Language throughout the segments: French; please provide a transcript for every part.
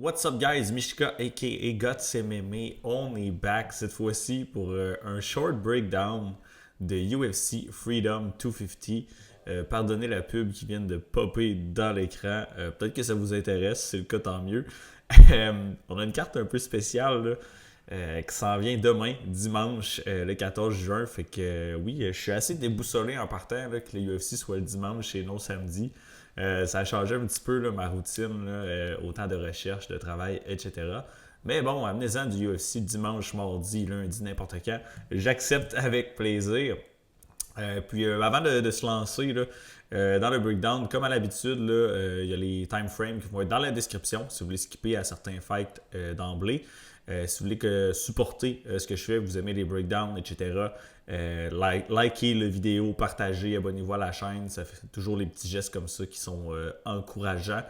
What's up guys, Mishka aka Guts MMA, on est back cette fois-ci pour un short breakdown de UFC Freedom 250. Pardonnez la pub qui vient de popper dans l'écran, peut-être que ça vous intéresse, si c'est le cas tant mieux. On a une carte un peu spéciale là, qui s'en vient demain, dimanche, le 14 juin, fait que oui, je suis assez déboussolé en partant là, que le UFC soit le dimanche et non samedi. Ça a changé un petit peu là, ma routine, là, autant de recherche, de travail, etc. Mais bon, amenez-en du UFC dimanche, mardi, lundi, n'importe quand. J'accepte avec plaisir. Puis avant de se lancer là, dans le breakdown, comme à l'habitude, il y a les time frames qui vont être dans la description si vous voulez skipper à certains fights d'emblée. Si vous voulez supporter ce que je fais, vous aimez les breakdowns, etc., likez la vidéo, partagez, abonnez-vous à la chaîne. Ça fait toujours les petits gestes comme ça qui sont encourageants.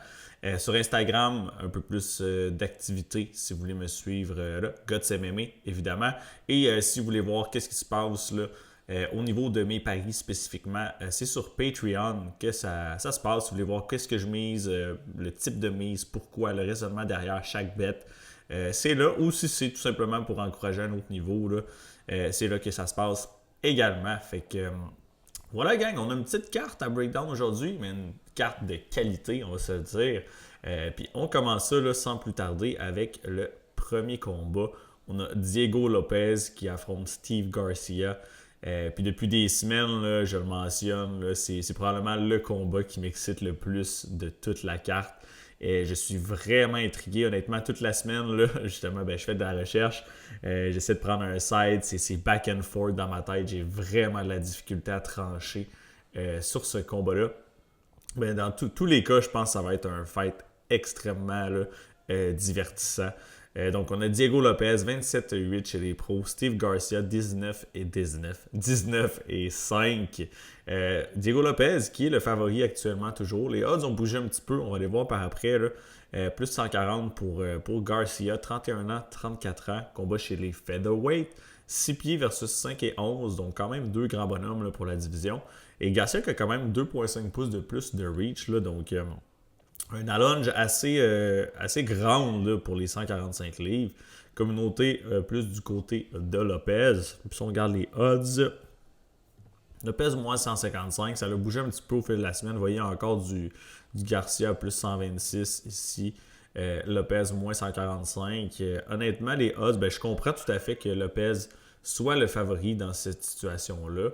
Sur Instagram, un peu plus d'activité si vous voulez me suivre là, Guts MMA, évidemment. Et si vous voulez voir qu'est-ce qui se passe là, au niveau de mes paris spécifiquement, c'est sur Patreon que ça se passe. Si vous voulez voir qu'est-ce que je mise, le type de mise, pourquoi, le raisonnement derrière chaque bet, c'est là. Ou si c'est tout simplement pour encourager un autre niveau, là, c'est là que ça se passe également. Fait que voilà gang, on a une petite carte à breakdown aujourd'hui, mais une carte de qualité, on va se le dire. Puis on commence ça là, sans plus tarder avec le premier combat. On a Diego Lopez qui affronte Steve Garcia. Puis depuis des semaines, là, je le mentionne, là, c'est probablement le combat qui m'excite le plus de toute la carte. Je suis vraiment intrigué, honnêtement, toute la semaine, là, justement, je fais de la recherche, j'essaie de prendre un side, c'est back and forth dans ma tête, j'ai vraiment de la difficulté à trancher sur ce combat-là. Dans tous les cas, je pense que ça va être un fight extrêmement là, divertissant. Donc, on a Diego Lopez, 27-8 chez les pros. Steve Garcia, 19-19. 19-5. Diego Lopez, qui est le favori actuellement toujours. Les odds ont bougé un petit peu. On va les voir par après. Là. Plus 140 pour Garcia. 31 ans, 34 ans. Combat chez les featherweight. 6 pieds versus 5 et 11. Donc, quand même deux grands bonhommes là, pour la division. Et Garcia qui a quand même 2,5 pouces de plus de reach. Là, donc, un allonge assez grande là, pour les 145 livres. Communauté plus du côté de Lopez. Puis si on regarde les odds, Lopez moins 155. Ça a bougé un petit peu au fil de la semaine. Vous voyez encore du Garcia plus 126 ici. Lopez moins 145. Honnêtement, les odds, je comprends tout à fait que Lopez soit le favori dans cette situation-là.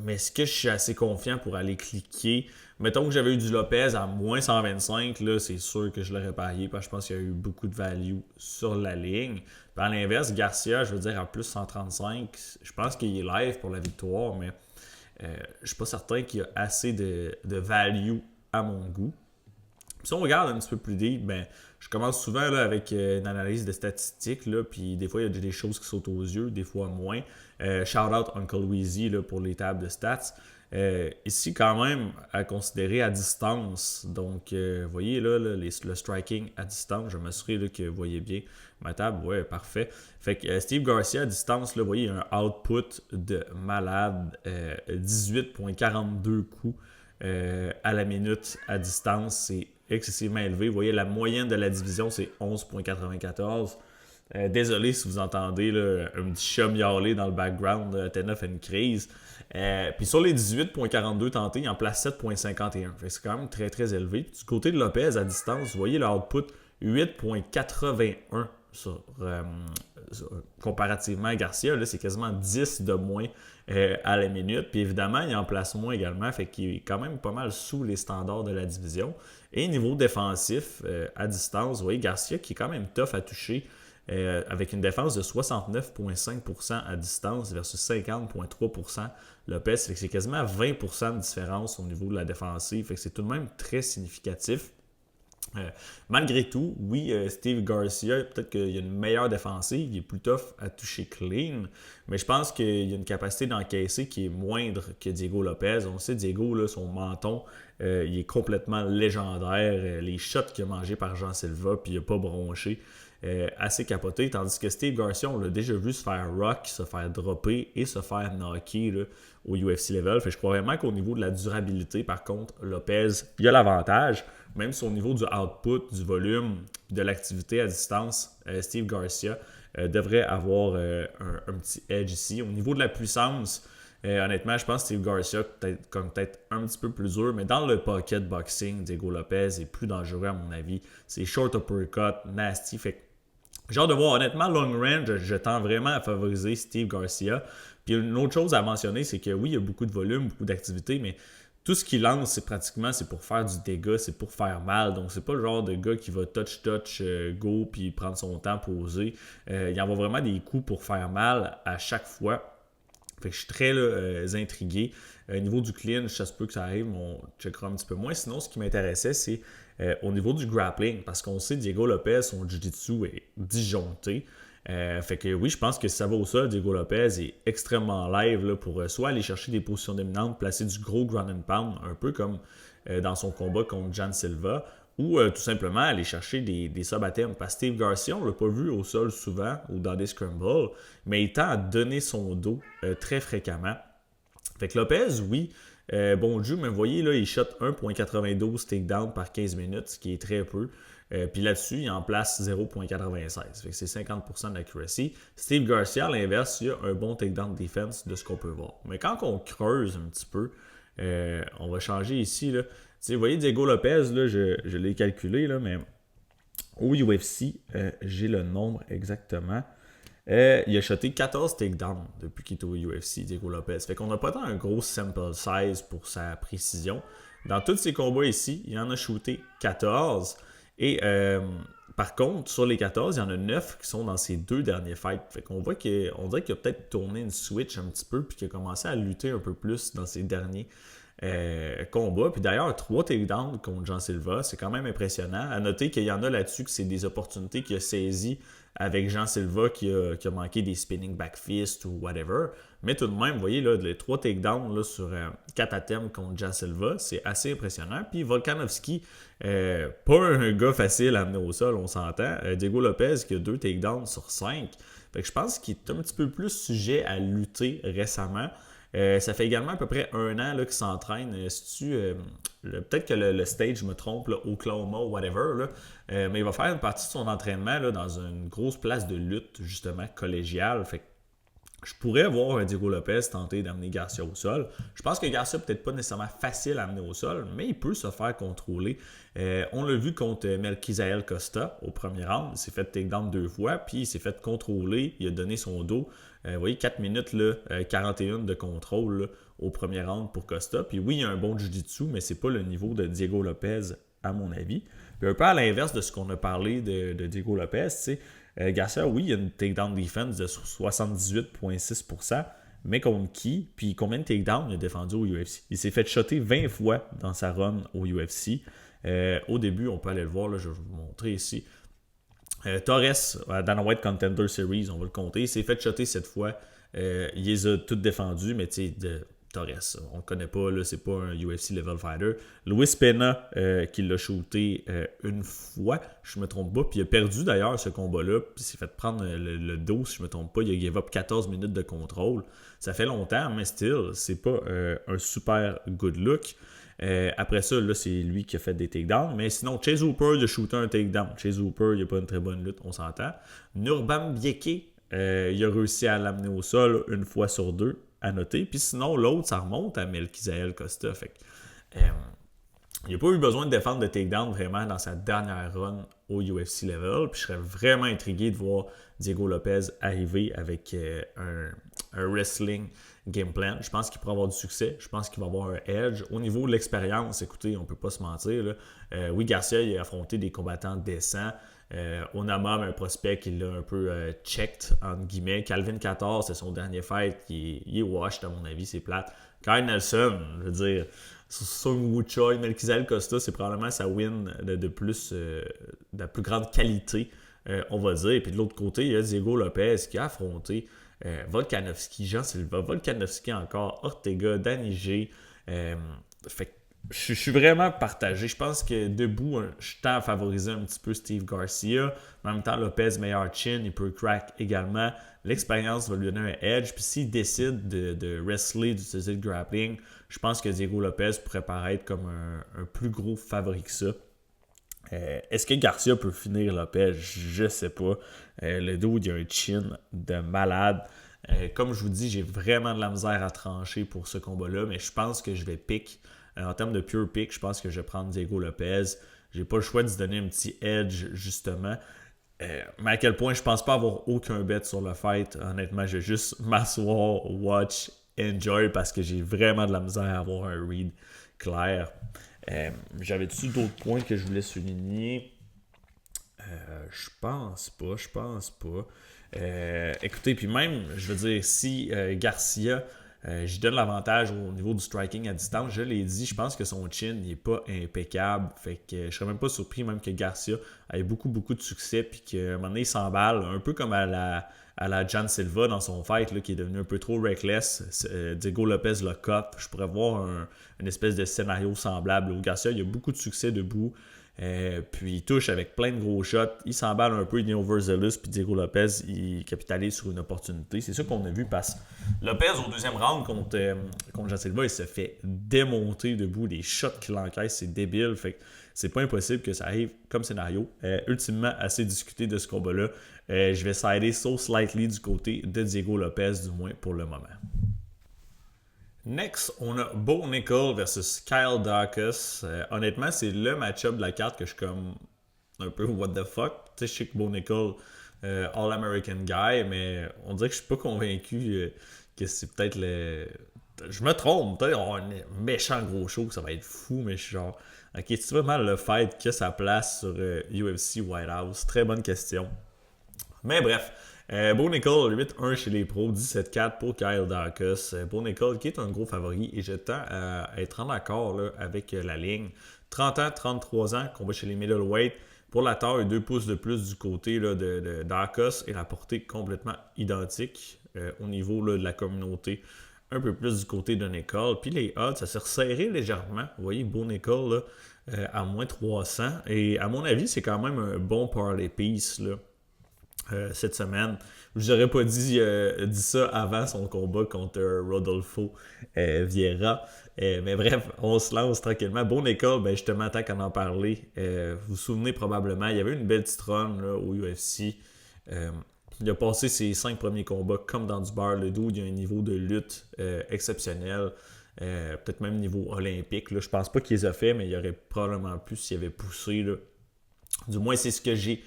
Mais est-ce que je suis assez confiant pour aller cliquer? Mettons que j'avais eu du Lopez à moins 125, là, c'est sûr que je l'aurais parié parce que je pense qu'il y a eu beaucoup de value sur la ligne. Puis à l'inverse, Garcia, je veux dire, à plus 135, je pense qu'il est live pour la victoire, mais je ne suis pas certain qu'il y a assez de value à mon goût. Puis si on regarde un petit peu plus deep, je commence souvent là, avec une analyse de statistiques, là, puis des fois il y a des choses qui sautent aux yeux, des fois moins. Shout out Uncle Weezy là, pour les tables de stats. Ici, quand même, à considérer à distance. Donc, vous voyez là, le striking à distance. Je m'assurer que vous voyez bien ma table. Ouais, parfait. Fait que Steve Garcia à distance, là, vous voyez, un output de malade. 18,42 coups à la minute à distance. C'est excessivement élevé. Vous voyez, la moyenne de la division, c'est 11,94. Désolé si vous entendez là, un petit chat miauler dans le background. T9 a une crise. Puis sur les 18,42 tentés, il en place 7,51. C'est quand même très très élevé. Puis du côté de Lopez à distance, vous voyez le output 8,81 comparativement à Garcia. Là, c'est quasiment 10 de moins à la minute. Puis évidemment, il en place moins également. Fait qu'il est quand même pas mal sous les standards de la division. Et niveau défensif, à distance, vous voyez Garcia qui est quand même tough à toucher. Avec une défense de 69,5% à distance versus 50,3% Lopez. Fait que c'est quasiment 20% de différence au niveau de la défensive. Fait que c'est tout de même très significatif. Malgré tout, oui, Steve Garcia, peut-être qu'il y a une meilleure défensive, il est plus tough à toucher clean, mais je pense qu'il y a une capacité d'encaisser qui est moindre que Diego Lopez. On sait, Diego, là, son menton, il est complètement légendaire. Les shots qu'il a mangés par Jean Silva, puis il n'a pas bronché. Assez capoté, tandis que Steve Garcia, on l'a déjà vu se faire rock, se faire dropper et se faire knocker là, au UFC level. Fait que je crois vraiment qu'au niveau de la durabilité, par contre, Lopez, il a l'avantage. même si au niveau du output, du volume, de l'activité à distance, Steve Garcia devrait avoir un petit edge ici. Au niveau de la puissance, honnêtement, je pense que Steve Garcia peut-être un petit peu plus dur, mais dans le pocket boxing, Diego Lopez est plus dangereux à mon avis. C'est short uppercut, nasty. Fait que j'ai hâte de voir. Honnêtement, long range, je tends vraiment à favoriser Steve Garcia. Puis une autre chose à mentionner, c'est que oui, il y a beaucoup de volume, beaucoup d'activité, mais tout ce qu'il lance, c'est pour faire du dégât, c'est pour faire mal. Donc, c'est pas le genre de gars qui va touch, go, puis prendre son temps, poser. Il envoie vraiment des coups pour faire mal à chaque fois. Fait que je suis très intrigué. Au niveau du clinch, ça se peut que ça arrive, mais on checkera un petit peu moins. Sinon, ce qui m'intéressait, c'est au niveau du grappling, parce qu'on sait Diego Lopez, son jiu-jitsu est disjoncté. Fait que oui, je pense que si ça va au sol, Diego Lopez est extrêmement live là, pour soit aller chercher des positions dominantes, placer du gros ground and pound, un peu comme dans son combat contre Jan Silva, ou tout simplement aller chercher des subs à terme. Parce que Steve Garcia, on ne l'a pas vu au sol souvent ou dans des scrambles, mais il tend à donner son dos très fréquemment. Fait que Lopez, oui, bon Dieu, mais vous voyez, là, il shot 1.92 takedown par 15 minutes, ce qui est très peu. Puis là-dessus, il en place 0.96. Fait que c'est 50% d'accuracy. Steve Garcia, à l'inverse, il a un bon takedown defense de ce qu'on peut voir. Mais quand on creuse un petit peu, on va changer ici. Là. Vous voyez, Diego Lopez, là, je l'ai calculé, là, mais au UFC, j'ai le nombre exactement. Il a shoté 14 takedowns depuis qu'il est au UFC, Diego Lopez. Fait qu'on n'a pas tant un gros sample size pour sa précision. Dans tous ses combats ici, il en a shooté 14. Et par contre, sur les 14, il y en a 9 qui sont dans ses 2 derniers fights. Fait qu'on voit qu'on dirait qu'il a peut-être tourné une switch un petit peu puis qu'il a commencé à lutter un peu plus dans ses derniers combats. Puis d'ailleurs, 3 takedowns contre Jan Silva, c'est quand même impressionnant. À noter qu'il y en a là-dessus que c'est des opportunités qu'il a saisies avec Jan Silva qui a manqué des spinning back fists ou whatever. Mais tout de même, vous voyez, là, les 3 takedowns là, sur 4 items contre Jan Silva, c'est assez impressionnant. Puis Volkanovski, pas un gars facile à amener au sol, on s'entend. Diego Lopez qui a 2 takedowns sur 5. Fait que je pense qu'il est un petit peu plus sujet à lutter récemment. Ça fait également à peu près 1 an qu'il s'entraîne. Peut-être que le stage, je me trompe, là, Oklahoma ou whatever, là, mais il va faire une partie de son entraînement là, dans une grosse place de lutte, justement, collégiale. Fait que je pourrais voir Diego Lopez tenter d'amener Garcia au sol. Je pense que Garcia peut-être pas nécessairement facile à amener au sol, mais il peut se faire contrôler. On l'a vu contre Melquizael Costa au premier round. Il s'est fait takedown 2 fois, puis il s'est fait contrôler. Il a donné son dos. Vous voyez, 4 minutes, là, 41 de contrôle là, au premier round pour Costa. Puis oui, il y a un bon jiu-jitsu, mais c'est pas le niveau de Diego Lopez, à mon avis. Puis un peu à l'inverse de ce qu'on a parlé de Diego Lopez, tu sais. Garcia, oui, il y a une takedown defense de 78,6%, mais contre qui? Puis combien de takedowns il a défendu au UFC? Il s'est fait shotter 20 fois dans sa run au UFC. Au début, on peut aller le voir, là, je vais vous montrer ici. Torres, Dana White Contender Series, on va le compter, il s'est fait shotter 7 fois. Il les a toutes défendues, mais tu sais, Torres, on ne le connaît pas, là, c'est pas un UFC level fighter. Luis Pena qui l'a shooté une fois, je me trompe pas, puis il a perdu d'ailleurs ce combat-là, puis il s'est fait prendre le dos, si je me trompe pas, il a give up 14 minutes de contrôle. Ça fait longtemps, mais still, c'est pas un super good look. Après ça, là, c'est lui qui a fait des takedowns. Mais sinon, Chase Hooper, il a shooté un takedown. Chase Hooper, il n'a pas une très bonne lutte, on s'entend. Nurbam-Bieke, il a réussi à l'amener au sol une fois sur 2, à noter. Puis sinon, l'autre, ça remonte à Melquizael Costa. Fait que, il n'a pas eu besoin de défendre de takedown vraiment dans sa dernière run au UFC level. Puis je serais vraiment intrigué de voir Diego Lopez arriver avec un wrestling game plan. Je pense qu'il pourra avoir du succès. Je pense qu'il va avoir un edge. Au niveau de l'expérience, écoutez, on ne peut pas se mentir. Là. Oui, Garcia, il a affronté des combattants décents. Onama, un prospect qui l'a un peu checked, entre guillemets. Calvin 14, c'est son dernier fight. Il est washed, à mon avis, c'est plate. Kyle Nelson, je veux dire, Sung Woo Choi, Melquizael Costa, c'est probablement sa win de la plus grande qualité, on va dire. Et puis de l'autre côté, il y a Diego Lopez qui a affronté Volkanovski, Jan Silva, Volkanovski encore, Ortega, Danny G. Fait que je suis vraiment partagé. Je pense que debout, je tends à favoriser un petit peu Steve Garcia. En même temps, Lopez, meilleur chin, il peut crack également. L'expérience va lui donner un edge. Puis s'il décide de wrestler, d'utiliser le grappling, je pense que Diego Lopez pourrait paraître comme un plus gros favori que ça. Est-ce que Garcia peut finir Lopez? Je sais pas. Le dude, il a un chin de malade. Comme je vous dis, j'ai vraiment de la misère à trancher pour ce combat-là, mais je pense que je vais pick. En termes de pure pick, je pense que je vais prendre Diego Lopez. J'ai pas le choix de se donner un petit edge, justement. Mais à quel point je pense pas avoir aucun bet sur le fight. Honnêtement, je vais juste m'asseoir, watch, enjoy parce que j'ai vraiment de la misère à avoir un read clair. J'avais-tu d'autres points que je voulais souligner? Je pense pas. Écoutez, puis même, je veux dire, si Garcia, j'y donne l'avantage au niveau du striking à distance, je l'ai dit, je pense que son chin n'est pas impeccable. Fait que je serais même pas surpris même que Garcia ait beaucoup de succès puis qu'à un moment donné, il s'emballe, un peu comme à la Jan Silva dans son fight, là, qui est devenu un peu trop reckless. Diego Lopez le cop. Je pourrais voir une espèce de scénario semblable où Garcia, il a beaucoup de succès debout. Puis il touche avec plein de gros shots. Il s'emballe un peu, il est overzealous. Puis Diego Lopez, il capitalise sur une opportunité. C'est ça qu'on a vu parce que Lopez, au deuxième round contre Jan Silva, il se fait démonter debout. Les shots qu'il encaisse, c'est débile. Fait que c'est pas impossible que ça arrive comme scénario. Ultimement, assez discuté de ce combat-là. Je vais sider so slightly du côté de Diego Lopez, du moins pour le moment. Next, on a Bo Nickel versus Kyle Daukaus. Honnêtement, c'est le match-up de la carte que je suis comme un peu what the fuck. Tu sais, je sais que Bo Nickel, All-American Guy, mais on dirait que je suis pas convaincu que c'est peut-être le... Je me trompe, peut-être on a un méchant gros show, que ça va être fou, mais je suis genre... Ok, c'est vraiment le fight qui a sa place sur UFC White House? Très bonne question. Mais bref, Bo Nickel, 8-1 chez les pros, 17-4 pour Kyle Daukaus. Bo Nickel qui est un gros favori et je tends à être en accord là, avec la ligne. 30 ans, 33 ans, combat chez les middleweight. Pour la taille, 2 pouces de plus du côté là, de Daukaus et la portée complètement identique au niveau là, de la communauté. Un peu plus du côté de Nickel. Puis les odds, ça s'est resserré légèrement. Vous voyez, Bo Nickel là, à moins 300. Et à mon avis, c'est quand même un bon parlay piece là. Cette semaine. Je n'aurais pas dit ça avant son combat contre Rodolfo Vieira. Mais bref, on se lance tranquillement. Bon école, ben justement, tant qu'à en parler, vous vous souvenez probablement, il y avait une belle petite run là, au UFC. Il a passé ses 5 premiers combats comme dans du beurre. Le dude, il a un niveau de lutte exceptionnel. Peut-être même niveau olympique. Là. Je pense pas qu'il les a fait, mais il aurait probablement pu s'il avait poussé. Là. Du moins, c'est ce que j'ai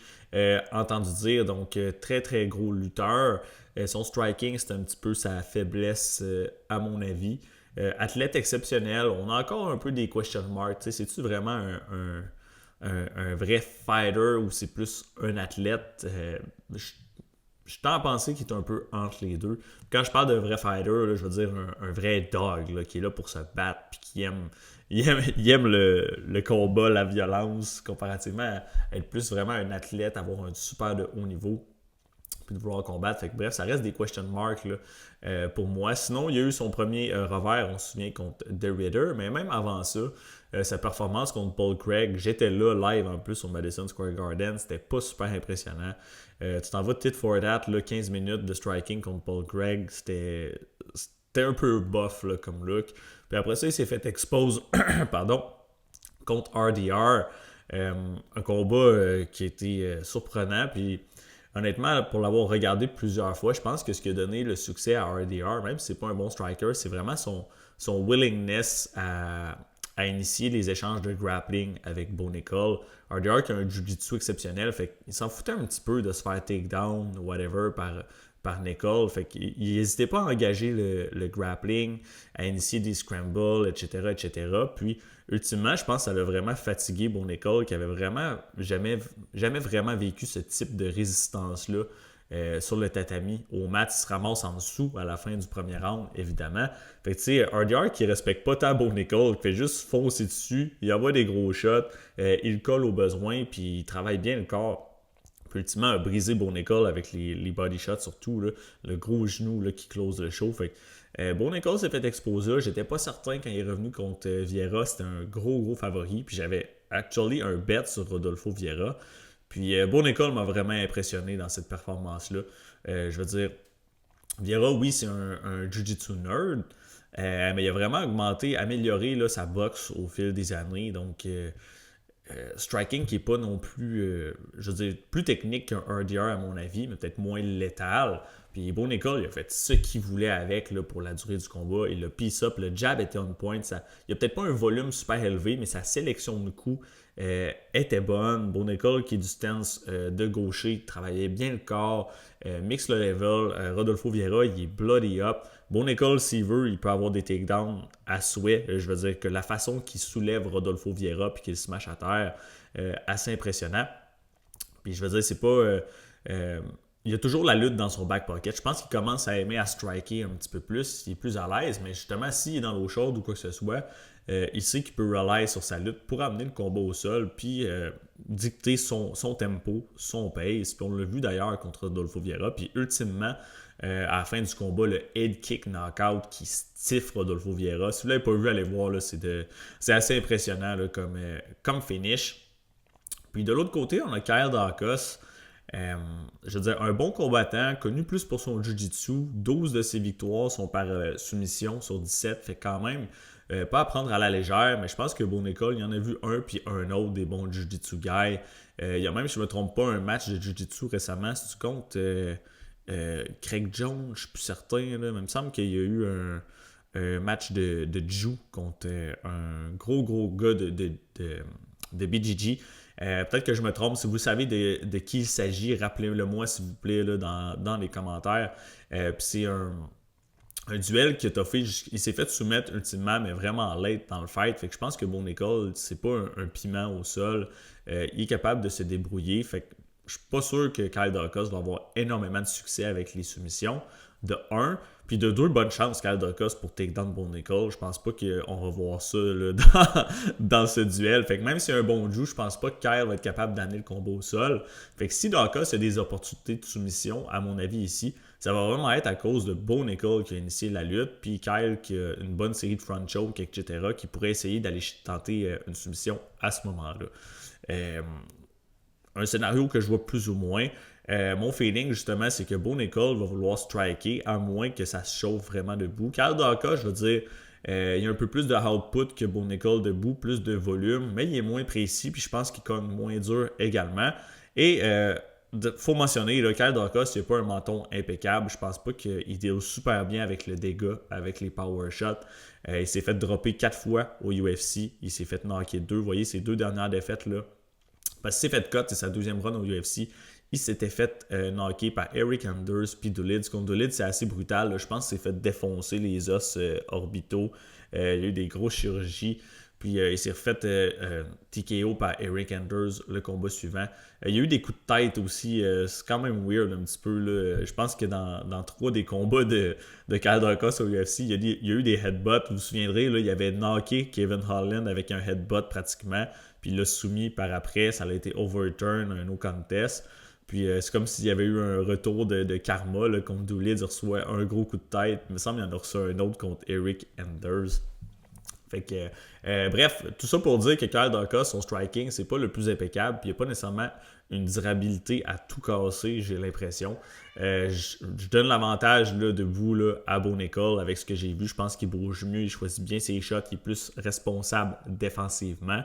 entendu dire. Donc, très, très gros lutteur. Son striking, c'est un petit peu sa faiblesse, à mon avis. Athlète exceptionnel. On a encore un peu des question marks. C'est-tu vraiment un vrai fighter ou c'est plus un athlète? Je tends à penser qu'il est un peu entre les deux. Quand je parle de vrai fighter, là, je veux dire un vrai dog là, qui est là pour se battre et qui aime le combat, la violence, comparativement à être plus vraiment un athlète, avoir un super de haut niveau puis de vouloir combattre. Fait que, bref, ça reste des question marks là, pour moi. Sinon, il y a eu son premier revers, on se souvient, contre The Ritter, mais même avant ça, sa performance contre Paul Craig, j'étais là live en plus sur Madison Square Garden, c'était pas super impressionnant. Tu t'en vas tit for that, là, 15 minutes de striking contre Paul Craig, c'était un peu bof là, comme look. Puis après ça, il s'est fait expose pardon, contre RDR. Un combat qui a été surprenant. Puis honnêtement, pour l'avoir regardé plusieurs fois, je pense que ce qui a donné le succès à RDR, même si c'est pas un bon striker, c'est vraiment son willingness à initier les échanges de grappling avec Bo Nickel. RDR qui a un jiu-jitsu exceptionnel, fait qu'il s'en foutait un petit peu de se faire takedown, whatever, par Nickel. Fait qu'il n'hésitait pas à engager le grappling, à initier des scrambles, etc. Puis, ultimement, je pense que ça l'a vraiment fatigué Bo Nickel, qui avait vraiment jamais vraiment vécu ce type de résistance-là sur le tatami. Au mat, il se ramasse en dessous à la fin du premier round, évidemment. Fait que tu sais, RDR qui respecte pas tant Bo Nickel, qui fait juste foncer dessus, il envoie des gros shots, il colle au besoin, puis il travaille bien le corps. Puis ultimement, a brisé Bo Nickel avec les body shots, surtout là, le gros genou là, qui close le show. Fait que Bo Nickel s'est fait exposer. J'étais pas certain quand il est revenu contre Vieira, c'était un gros favori. Puis j'avais actually un bet sur Rodolfo Vieira. Puis Bo Nickel m'a vraiment impressionné dans cette performance-là. Je veux dire, Vieira, oui, c'est un jiu-jitsu nerd, mais il a vraiment amélioré là, sa boxe au fil des années. Donc, striking qui n'est pas non plus, je veux dire, plus technique qu'un RDR à mon avis, mais peut-être moins létal. Puis Bo Nickal, il a fait ce qu'il voulait avec là, pour la durée du combat. Il a piece up, le jab était on point. Il n'y a peut-être pas un volume super élevé, mais sa sélection de coups était bonne. Bo Nickal, qui est du stance de gaucher, travaillait bien le corps, mix le level. Rodolfo Vieira, il est bloody up. Bo Nickal, s'il veut, il peut avoir des takedowns à souhait. Je veux dire que la façon qu'il soulève Rodolfo Vieira puis qu'il smash à terre, assez impressionnant. Puis je veux dire, c'est pas... il y a toujours la lutte dans son back pocket. Je pense qu'il commence à aimer à striker un petit peu plus. Il est plus à l'aise, mais justement, s'il est dans l'eau chaude ou quoi que ce soit, il sait qu'il peut rely sur sa lutte pour amener le combat au sol, puis dicter son tempo, son pace. Puis on l'a vu d'ailleurs contre Rodolfo Vieira. Puis ultimement, à la fin du combat, le head kick knockout qui stiff Rodolfo Vieira. Si vous ne l'avez pas vu, allez voir, là, c'est assez impressionnant là, comme finish. Puis de l'autre côté, on a Kyle Daukaus. Je veux dire, un bon combattant, connu plus pour son jiu-jitsu. 12 de ses victoires sont par soumission sur 17. Fait quand même pas à prendre à la légère, mais je pense que Bo Nickal, il y en a vu un puis un autre des bons jiu-jitsu guys. Il y a même, si je ne me trompe pas, un match de jiu-jitsu récemment, si tu comptes Craig Jones, je ne suis plus certain, là, mais il me semble qu'il y a eu un match de jiu contre un gros gars de BJJ. Peut-être que je me trompe. Si vous savez de qui il s'agit, rappelez-le-moi s'il vous plaît là, dans les commentaires. Puis c'est un duel qui a fait. Il s'est fait soumettre ultimement, mais vraiment late dans le fight. Fait que je pense que Bo Nickal, c'est pas un piment au sol. Il est capable de se débrouiller. Fait que je suis pas sûr que Kyle Daukaus va avoir énormément de succès avec les soumissions. De 1. Puis de 2, bonne chance Kyle Daukaus pour takedown Bo Nickal. Je pense pas qu'on va voir ça là, dans ce duel. Fait que même s'il y a un bon jiu, je pense pas que Kyle va être capable d'amener le combat au sol. Fait que si Daukaus a des opportunités de soumission, à mon avis ici, ça va vraiment être à cause de Bo Nickal qui a initié la lutte, puis Kyle qui a une bonne série de front choke, etc., qui pourrait essayer d'aller tenter une soumission à ce moment-là. Un scénario que je vois plus ou moins. Mon feeling, justement, c'est que Bo Nickal va vouloir striker, à moins que ça se chauffe vraiment debout. Kyle Daukaus, je veux dire, il y a un peu plus de output que Bo Nickal debout, plus de volume, mais il est moins précis, puis je pense qu'il cogne moins dur également. Et faut mentionner, là, Kyle Daukaus, il n'a pas un menton impeccable. Je pense pas qu'il deal super bien avec le dégât, avec les power shots. Il s'est fait dropper 4 fois au UFC. Il s'est fait knocker 2. Vous voyez, ces 2 dernières défaites, là. Parce qu'il s'est fait cut, c'est sa 2e run au UFC. Il s'était fait knocker par Eric Anders puis Doolittle. Contre Doolittle, c'est assez brutal. Là. Je pense qu'il s'est fait défoncer les os orbitaux. Il y a eu des grosses chirurgies. Puis il s'est refait TKO par Eric Anders le combat suivant. Il y a eu des coups de tête aussi. C'est quand même weird un petit peu. Là. Je pense que dans 3 des combats de Kyle Daukaus au UFC, il y a eu des headbutts. Vous vous souviendrez, là, il avait knocké Kevin Holland avec un headbutt pratiquement. Puis il l'a soumis par après. Ça a été overturn, un no contest. Puis c'est comme s'il y avait eu un retour de karma là, contre Doolittle. Il reçoit un gros coup de tête. Il me semble qu'il en a reçu un autre contre Eric Anders. Fait que, bref, tout ça pour dire que Kyle Daukaus, son striking, c'est pas le plus impeccable. Puis il n'y a pas nécessairement une durabilité à tout casser, j'ai l'impression. Je donne l'avantage là, debout là, à Bo Nickal avec ce que j'ai vu. Je pense qu'il bouge mieux, il choisit bien ses shots, il est plus responsable défensivement.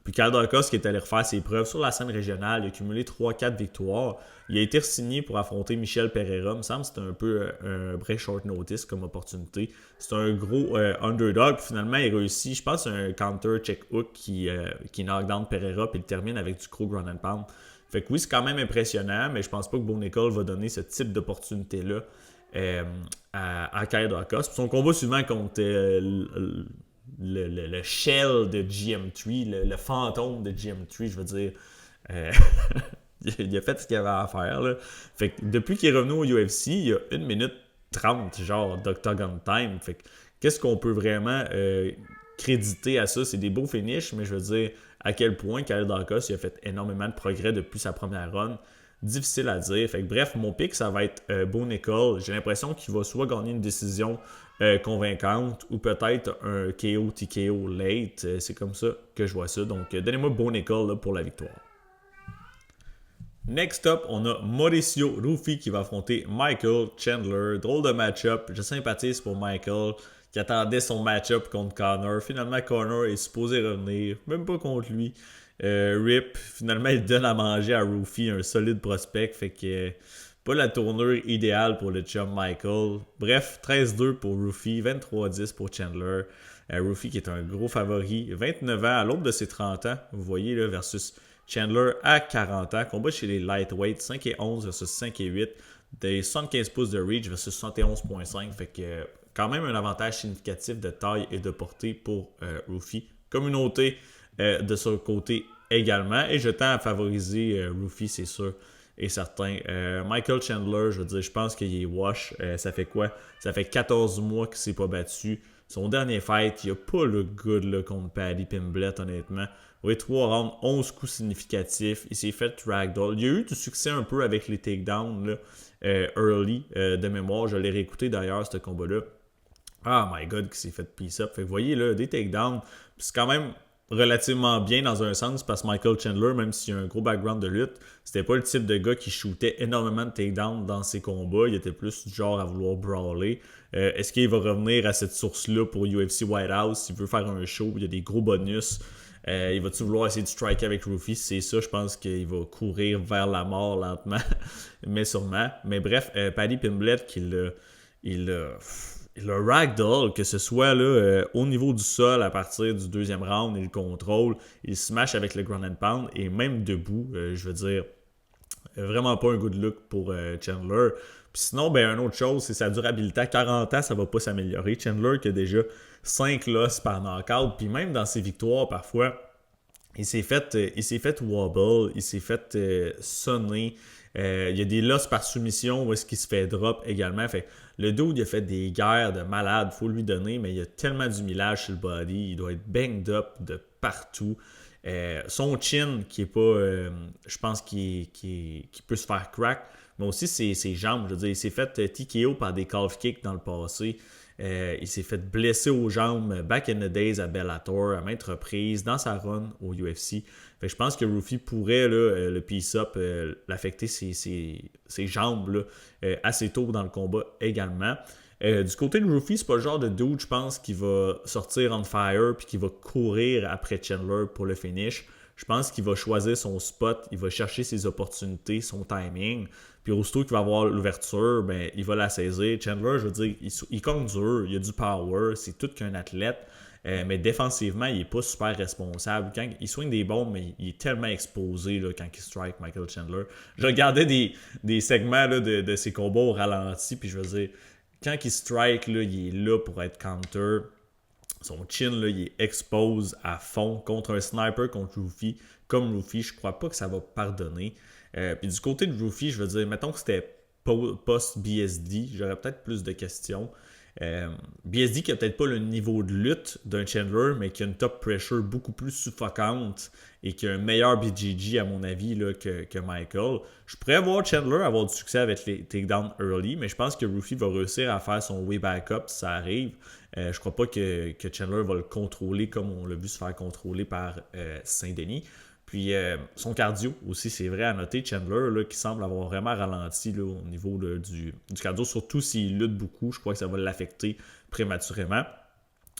Puis Kyle Daukaus qui est allé refaire ses preuves sur la scène régionale, il a cumulé 3-4 victoires. Il a été signé pour affronter Michel Pereira. Il me semble que c'était un peu un vrai short notice comme opportunité. C'est un gros underdog. Puis finalement, il réussit, je pense, un counter check hook qui knock down Pereira puis il termine avec du gros ground and pound. Fait que oui, c'est quand même impressionnant, mais je pense pas que Bo Nickal va donner ce type d'opportunité-là à Kyle Daukaus. Puis son combat suivant contre le shell de GM3, le fantôme de GM3, je veux dire, il a fait ce qu'il avait à faire. Là. Fait que depuis qu'il est revenu au UFC, il y a 1 minute 30, genre d'octagon time. Fait que qu'est-ce qu'on peut vraiment créditer à ça? C'est des beaux finishes, mais je veux dire, à quel point Kyle Daukaus il a fait énormément de progrès depuis sa première run. Difficile à dire. Fait que, bref, mon pick, ça va être Bo Nickal. J'ai l'impression qu'il va soit gagner une décision convaincante ou peut-être un KO TKO late. C'est comme ça que je vois ça. Donc, donnez-moi Bo Nickal là, pour la victoire. Next up, on a Mauricio Ruffi qui va affronter Michael Chandler. Drôle de match-up. Je sympathise pour Michael qui attendait son match-up contre Conor. Finalement, Conor est supposé revenir. Même pas contre lui. Rip, finalement, il donne à manger à Roofi, un solide prospect. Fait que pas la tournure idéale pour le chum Michael. Bref, 13-2 pour Roofi, 23-10 pour Chandler. Roofi qui est un gros favori, 29 ans à l'aube de ses 30 ans. Vous voyez là, versus Chandler à 40 ans. Combat chez les lightweights, 5-11 versus 5-8. Des 75 pouces de reach versus 71.5. Fait que quand même un avantage significatif de taille et de portée pour Roofi. Communauté de ce côté également. Et je tends à favoriser Roofi, c'est sûr et certain. Michael Chandler, je veux dire, je pense qu'il est wash. Ça fait quoi? Ça fait 14 mois qu'il ne s'est pas battu. Son dernier fight, il n'y a pas le good là, contre Paddy Pimblett, honnêtement. Oui, 3 rounds, 11 coups significatifs. Il s'est fait ragdoll. Il y a eu du succès un peu avec les takedowns là, early de mémoire. Je l'ai réécouté d'ailleurs, ce combat-là. Oh my god, qui s'est fait piece up. Fait que vous voyez, là, des takedowns. C'est quand même relativement bien dans un sens parce que Michael Chandler, même s'il a un gros background de lutte, c'était pas le type de gars qui shootait énormément de takedowns dans ses combats. Il était plus du genre à vouloir brawler. Est-ce qu'il va revenir à cette source-là pour UFC White House? S'il veut faire un show, il y a des gros bonus. Il va-tu vouloir essayer de striker avec Roofi? C'est ça, je pense qu'il va courir vers la mort lentement, mais sûrement. Mais bref, Paddy Pimblett, il le ragdoll, que ce soit là, au niveau du sol à partir du deuxième round, il contrôle, il smash avec le ground and pound et même debout, je veux dire, vraiment pas un good look pour Chandler. Puis sinon, ben, une autre chose, c'est sa durabilité. À 40 ans, ça va pas s'améliorer. Chandler qui a déjà 5 losses par knockout, puis même dans ses victoires, parfois, il s'est fait wobble, il s'est fait sonner. Il y a des losses par soumission où est-ce qu'il se fait drop également. Fait le dude, il a fait des guerres de malade, faut lui donner, mais il y a tellement d'humilage sur le body. Il doit être banged up de partout. Son chin, qui est pas. Je pense qu'il peut se faire crack, mais aussi ses jambes. Je veux dire, il s'est fait TKO par des calf kicks dans le passé. Il s'est fait blesser aux jambes back in the days à Bellator, à maintes reprises, dans sa run au UFC. Fait que je pense que Roofi pourrait, là, le piece-up, l'affecter ses jambes là, assez tôt dans le combat également. Du côté de Roofi, c'est pas le genre de dude, je pense, qui va sortir on fire puis qui va courir après Chandler pour le finish. Je pense qu'il va choisir son spot, il va chercher ses opportunités, son timing. Puis aussitôt qu'il va avoir l'ouverture, ben, il va la saisir. Chandler, je veux dire, il compte dur, il a du power, c'est tout qu'un athlète. Mais défensivement, il n'est pas super responsable. Quand il swing des bombes, mais il est tellement exposé là, quand il strike Michael Chandler. Je regardais des segments là, de ses combats au ralenti, puis je veux dire, quand il strike, là, il est là pour être counter. Son chin, là, il est expose à fond contre un sniper contre Roofi. Comme Roofi, je crois pas que ça va pardonner. Puis du côté de Roofi, je veux dire, mettons que c'était post-BSD, j'aurais peut-être plus de questions. BSD qui a peut-être pas le niveau de lutte d'un Chandler, mais qui a une top pressure beaucoup plus suffocante et qui a un meilleur BJJ à mon avis là, que Michael. Je pourrais voir Chandler avoir du succès avec les takedowns early, mais je pense que Roofi va réussir à faire son way back up si ça arrive. Je crois pas que Chandler va le contrôler comme on l'a vu se faire contrôler par Saint-Denis. Puis son cardio aussi, c'est vrai à noter. Chandler là, qui semble avoir vraiment ralenti là, au niveau là, du cardio, surtout s'il lutte beaucoup. Je crois que ça va l'affecter prématurément.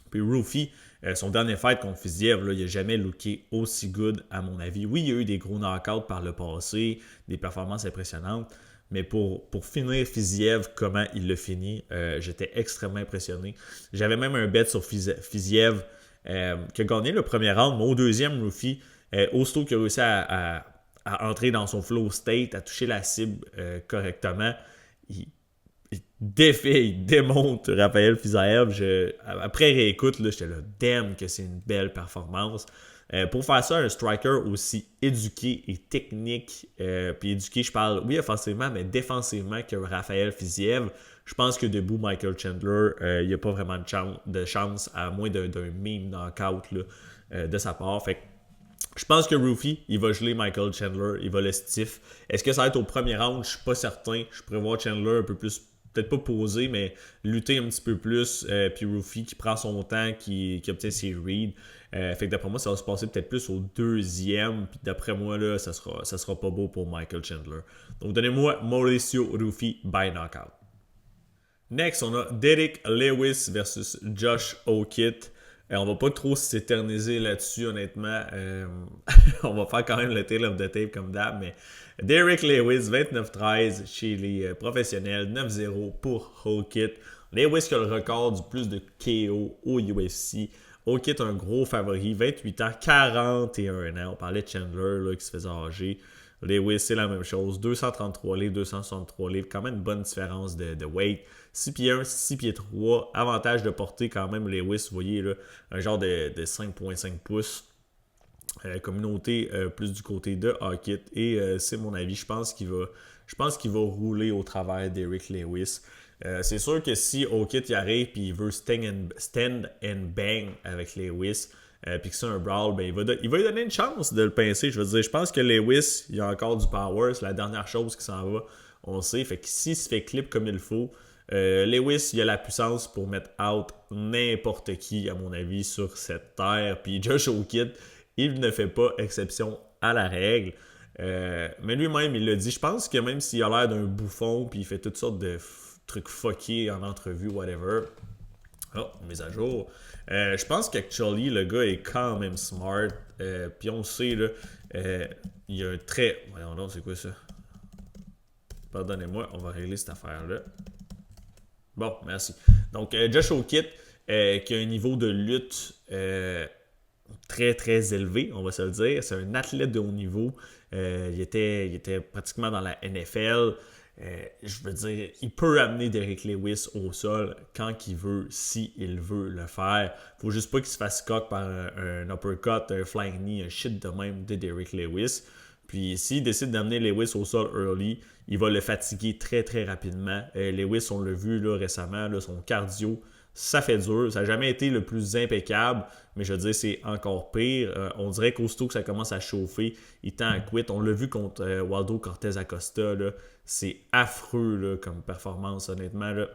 Puis Roofi, son dernier fight contre Fiziev, là, il n'a jamais looké aussi good à mon avis. Oui, il y a eu des gros knockouts par le passé, des performances impressionnantes. Mais pour finir Fiziev, comment il l'a fini, j'étais extrêmement impressionné. J'avais même un bet sur Fiziev qui a gagné le premier round, mais au deuxième, Roofi, aussitôt qu'il a réussi à entrer dans son flow state, à toucher la cible correctement, il défait, il démonte Raphaël Fiziev. Après réécoute, j'étais là, damn que c'est une belle performance. Pour faire ça, un striker aussi éduqué et technique, puis éduqué, je parle, oui, offensivement, mais défensivement que Raphaël Fiziev, je pense que debout, Michael Chandler, il n'y a pas vraiment de chance, à moins d'un meme knockout là, de sa part. Fait que je pense que Roofi, il va geler Michael Chandler, il va le stiff. Est-ce que ça va être au premier round? Je suis pas certain. Je pourrais voir Chandler un peu plus, peut-être pas posé, mais lutter un petit peu plus. Puis Roofi qui prend son temps, qui obtient ses reads. Fait que d'après moi, ça va se passer peut-être plus au deuxième. Puis d'après moi, là, ça sera pas beau pour Michael Chandler. Donc donnez-moi Mauricio Roofi by knockout. Next, on a Derek Lewis versus Josh O'Kitt. On va pas trop s'éterniser là-dessus, honnêtement. On va faire quand même le tail of the tape comme d'hab, mais Derrick Lewis, 29-13 chez les professionnels, 9-0 pour Hawkett. Lewis qui a le record du plus de KO au UFC. Hawkett, un gros favori, 28 ans, 41 ans. On parlait de Chandler là, qui se faisait âger. Lewis, c'est la même chose. 233 livres, 263 livres. Quand même une bonne différence de weight. 6 pieds 1, 6 pieds 3. Avantage de portée quand même, Lewis. Vous voyez, là, un genre de 5,5 pouces. Communauté plus du côté de Hawkett. Et c'est mon avis. Je pense qu'il va rouler au travers d'Eric Lewis. C'est sûr que si Hawkett y arrive et il veut stand and bang avec Lewis, puis que c'est un brawl, ben il va lui donner une chance de le pincer. Je veux dire, je pense que Lewis, il a encore du power. C'est la dernière chose qui s'en va. On le sait. Fait que s'il se fait clip comme il faut, Lewis, il a la puissance pour mettre out n'importe qui, à mon avis, sur cette terre. Puis Josh Hawkett, il ne fait pas exception à la règle. Mais lui-même, il l'a dit. Je pense que même s'il a l'air d'un bouffon, puis il fait toutes sortes de trucs fuckés en entrevue, whatever. Oh, mise à jour. Je pense qu'actually, le gars est quand même smart. Puis on sait, là, il y a un très... Voyons donc, c'est quoi ça? Pardonnez-moi, on va régler cette affaire-là. Bon, merci. Donc, Josh Hawkett, qui a un niveau de lutte très, très élevé, on va se le dire. C'est un athlète de haut niveau. Il était pratiquement dans la NFL. Je veux dire, il peut amener Derrick Lewis au sol quand il veut, si il veut le faire. Faut juste pas qu'il se fasse coq par un uppercut, un flying knee, un shit de même de Derrick Lewis. Puis s'il décide d'amener Lewis au sol early, il va le fatiguer très très rapidement. Lewis, on l'a vu là, récemment, là, son cardio, ça fait dur. Ça n'a jamais été le plus impeccable, mais je veux dire, c'est encore pire. On dirait qu'aussitôt que ça commence à chauffer, il tend à quitter. On l'a vu contre Waldo Cortez Acosta. Là. C'est affreux là, comme performance, honnêtement. Là.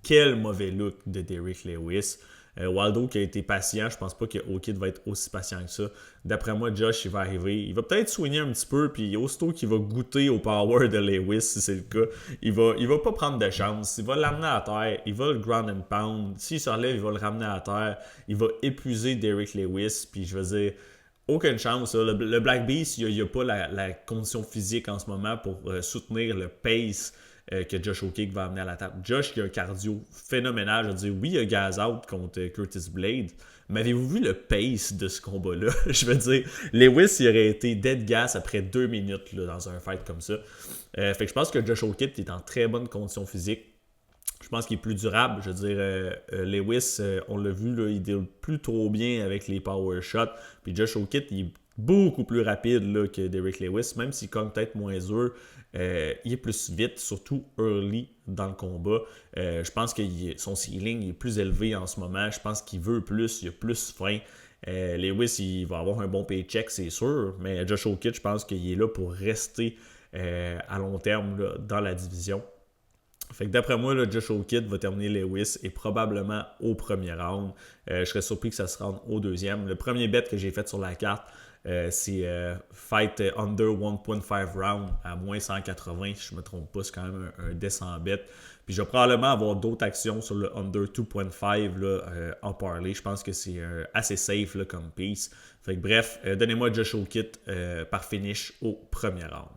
Quel mauvais look de Derrick Lewis. Waldo qui a été patient, je pense pas que Hawkett va être aussi patient que ça. D'après moi, Josh, il va arriver. Il va peut-être soigner un petit peu, puis aussitôt qu'il va goûter au power de Lewis, si c'est le cas, il va pas prendre de chance. Il va l'amener à terre, il va le ground and pound. S'il se relève, il va le ramener à terre. Il va épuiser Derrick Lewis, puis je veux dire, aucune chance. Là. Le Black Beast, il n'y a pas la condition physique en ce moment pour soutenir le pace que Josh Hawkett va amener à la table. Josh, qui a un cardio phénoménal. Je veux dire, oui, il a gaz out contre Curtis Blade, mais avez-vous vu le pace de ce combat-là? Je veux dire, Lewis, il aurait été dead gas après 2 minutes là, dans un fight comme ça. Fait que je pense que Josh Hawkett est en très bonne condition physique. Je pense qu'il est plus durable. Je veux dire, Lewis, on l'a vu, là, il deal plus trop bien avec les power shots. Puis Josh Hawkett, il est beaucoup plus rapide là, que Derrick Lewis, même s'il cogne peut-être moins dur. Il est plus vite, surtout early dans le combat. Je pense que son ceiling est plus élevé en ce moment. Je pense qu'il veut plus, il a plus faim. Lewis, il va avoir un bon paycheck, c'est sûr. Mais Josh Hawkett, je pense qu'il est là pour rester à long terme là, dans la division. Fait que d'après moi, là, Josh Hawkett va terminer Lewis et probablement au premier round. Je serais surpris que ça se rende au deuxième. Le premier bet que j'ai fait sur la carte, c'est fight under 1.5 round à moins 180. Si je ne me trompe pas, c'est quand même un décent bet. Puis je vais probablement avoir d'autres actions sur le under 2.5 en parlay. Je pense que c'est assez safe là, comme piece. Fait que bref, donnez-moi Josh Hawkett par finish au premier round.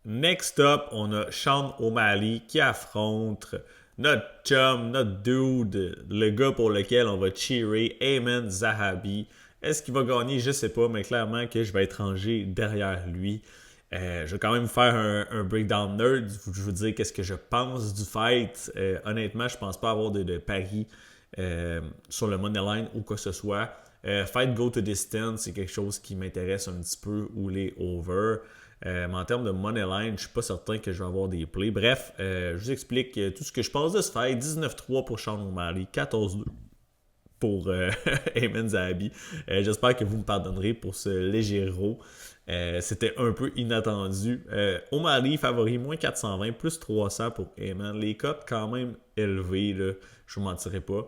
Next up, on a Sean O'Malley qui affronte notre chum, notre dude, le gars pour lequel on va cheerer, Aiemann Zahabi. Est-ce qu'il va gagner? Je ne sais pas, mais clairement que je vais être rangé derrière lui. Je vais quand même faire un breakdown nerd. Je vous dire qu'est-ce que je pense du fight. Honnêtement, je ne pense pas avoir de paris sur le moneyline ou quoi que ce soit. Fight go to distance, c'est quelque chose qui m'intéresse un petit peu, ou les over. Mais en termes de moneyline, je ne suis pas certain que je vais avoir des plays. Bref, je vous explique tout ce que je pense de ce fight. 19-3 pour Sean O'Malley, 14-2 pour Aiemann Zahabi. J'espère que vous me pardonnerez pour ce léger row. C'était un peu inattendu. O'Malley favori, moins 420, plus 300 pour Aiemann. Les cotes quand même élevées, là, je ne vous mentirai pas.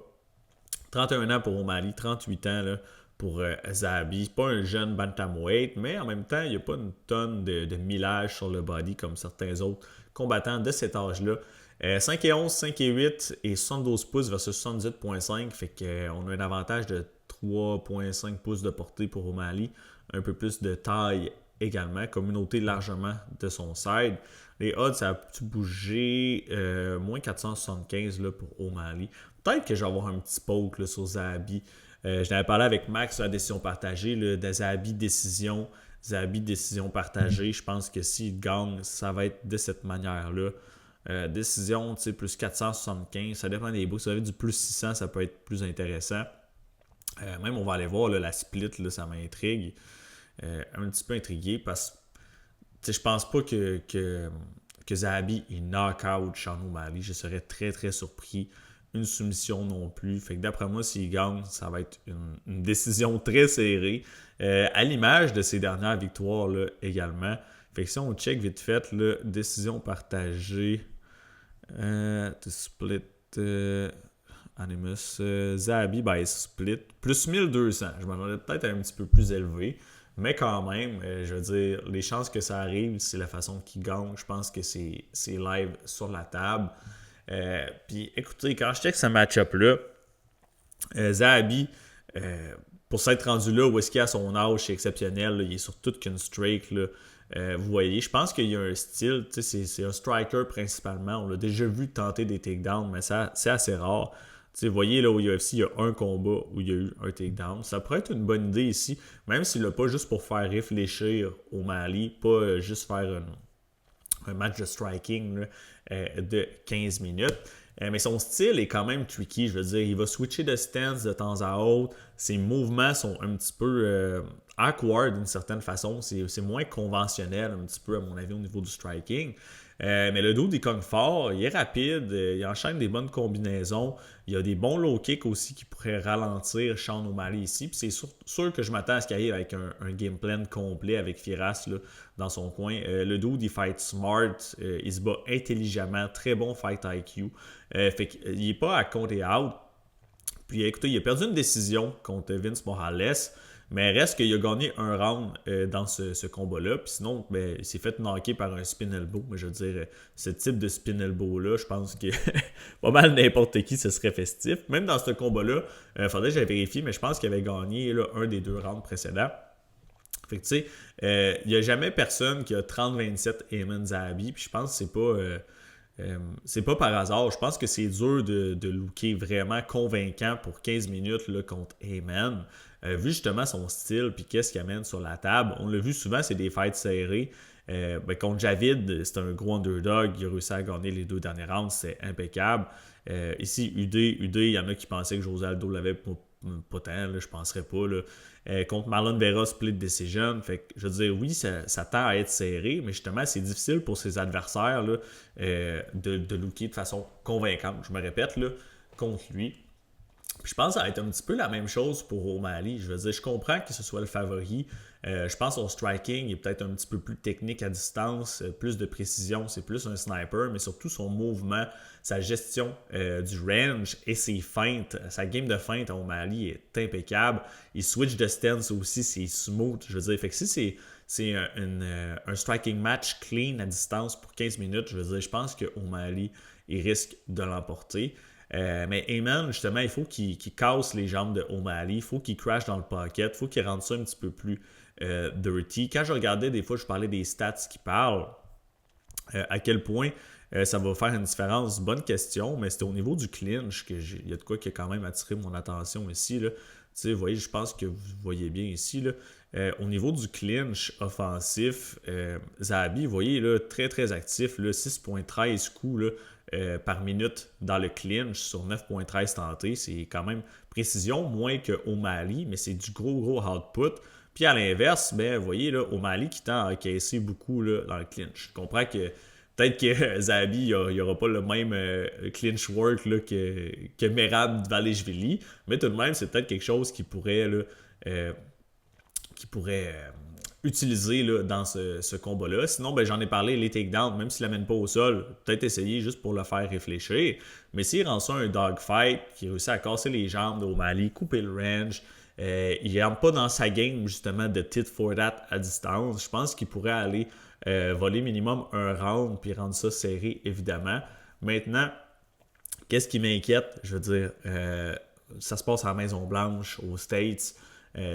31 ans pour O'Malley, 38 ans là, pour Zahabi. C'est pas un jeune bantamweight, mais en même temps, il n'y a pas une tonne de millage sur le body comme certains autres combattants de cet âge-là. 5 et 11, 5 et 8 et 72 pouces versus 78,5. Fait qu'on a un avantage de 3,5 pouces de portée pour O'Malley. Un peu plus de taille également. Communauté largement de son side. Les odds, ça a pu bouger moins 475 là, pour O'Malley. Peut-être que je vais avoir un petit poke là, sur Zahabi. Je n'avais parlé avec Max sur la décision partagée. Là, de Zahabi décision partagée. Je pense que s'il gagne, ça va être de cette manière-là. Décision, plus 475, ça dépend des bouts. Si vous avez du plus 600, ça peut être plus intéressant. Même, on va aller voir là, la split, là, ça m'intrigue. Un petit peu intrigué parce que je pense pas que Zahabi il knock out Sean O'Malley. Je serais très très surpris. Une soumission non plus. Fait que d'après moi, s'il gagne, ça va être une décision très serrée. À l'image de ses dernières victoires là, également. Fait que si on check vite fait, là, décision partagée. To split Animus. Zahabi by split. Plus 1200. Je m'attendais peut-être à un petit peu plus élevé. Mais quand même, je veux dire, les chances que ça arrive, c'est la façon qu'il gagne. Je pense que c'est live sur la table. Puis écoutez, quand je check ce match-up-là, Zahabi, pour s'être rendu là où est-ce qu'il a son âge, c'est exceptionnel. Là, il est sur toute qu'une streak. Là. Vous voyez, je pense qu'il y a un style, c'est un striker principalement. On l'a déjà vu tenter des takedowns, mais c'est assez rare. Vous voyez, là, au UFC, il y a un combat où il y a eu un takedown. Ça pourrait être une bonne idée ici, même s'il l'a pas juste pour faire réfléchir O'Malley, pas juste faire un match de striking là, de 15 minutes. Mais son style est quand même tricky. Je veux dire, il va switcher de stance de temps à autre. Ses mouvements sont un petit peu awkward d'une certaine façon. C'est moins conventionnel un petit peu, à mon avis, au niveau du striking. Mais le dude, il cogne fort, il est rapide, il enchaîne des bonnes combinaisons. Il y a des bons low kicks aussi qui pourraient ralentir Sean O'Malley ici. Puis c'est sûr que je m'attends à ce qu'il arrive avec un game plan complet avec Firas là, dans son coin. Le dude, il fight smart, il se bat intelligemment, très bon fight IQ. Fait qu'il n'est pas à compter out. Puis écoutez, il a perdu une décision contre Vince Morales. Mais reste qu'il a gagné un round dans ce combat-là. Puis sinon, ben, il s'est fait knocker par un spin elbow. Mais je veux dire, ce type de spin elbow-là, je pense que pas mal n'importe qui, ce serait festif. Même dans ce combat-là, il faudrait que j'aille vérifier, mais je pense qu'il avait gagné là, un des 2 rounds précédents. Fait que tu sais, il n'y a jamais personne qui a 30-27 Ayman Zahabi. Puis je pense que c'est pas par hasard. Je pense que c'est dur de looker vraiment convaincant pour 15 minutes là, contre Ayman. Vu justement son style puis qu'est-ce qu'il amène sur la table, on l'a vu souvent, c'est des fights serrés. Contre Javid, c'est un gros underdog. Il a réussi à gagner les 2 derniers rounds, c'est impeccable. Ici, UD, il y en a qui pensaient que José Aldo l'avait pas tant, là, je penserais pas. Là. Contre Marlon Vera, split decision. Fait que, je veux dire, oui, ça tend à être serré, mais justement, c'est difficile pour ses adversaires là, de looker de façon convaincante. Je me répète, là, contre lui. Puis je pense que ça va être un petit peu la même chose pour O'Malley. Je veux dire, je comprends que ce soit le favori. Je pense que son striking est peut-être un petit peu plus technique à distance, plus de précision, c'est plus un sniper, mais surtout son mouvement, sa gestion du range et ses feintes. Sa game de feinte à O'Malley est impeccable. Il switch de stance aussi, c'est smooth. Je veux dire, fait que si c'est un striking match clean à distance pour 15 minutes, je veux dire, je pense que O'Malley, il risque de l'emporter. Mais Ayman, justement, il faut qu'il casse les jambes de O'Malley, il faut qu'il crash dans le pocket, il faut qu'il rende ça un petit peu plus dirty. Quand je regardais, des fois, je parlais des stats qui parlent, à quel point ça va faire une différence. Bonne question, mais c'était au niveau du clinch qu'il y a de quoi qui a quand même attiré mon attention ici. Là. Vous voyez, je pense que vous voyez bien ici. Là. Au niveau du clinch offensif, Zahabi, vous voyez, là, très très actif, là, 6,13 coups là, par minute dans le clinch sur 9,13 tentés. C'est quand même précision, moins que O'Malley, mais c'est du gros output. Puis à l'inverse, ben, vous voyez, là, O'Malley qui tend à encaisser beaucoup là, dans le clinch. Je comprends que peut-être que Zahabi, il n'y aura pas le même clinch work là, que Merab Dvalishvili, mais tout de même, c'est peut-être quelque chose qui pourrait utiliser là, dans ce combat-là. Sinon, ben, j'en ai parlé, les takedowns, même s'il ne l'amène pas au sol, peut-être essayer juste pour le faire réfléchir. Mais s'il rend ça un dogfight, qui réussit à casser les jambes d'O'Malley, couper le range, Il rentre pas dans sa game, justement, de tit for tat à distance. Je pense qu'il pourrait aller voler minimum un round puis rendre ça serré, évidemment. Maintenant, qu'est-ce qui m'inquiète? Je veux dire, ça se passe à la Maison-Blanche, aux States.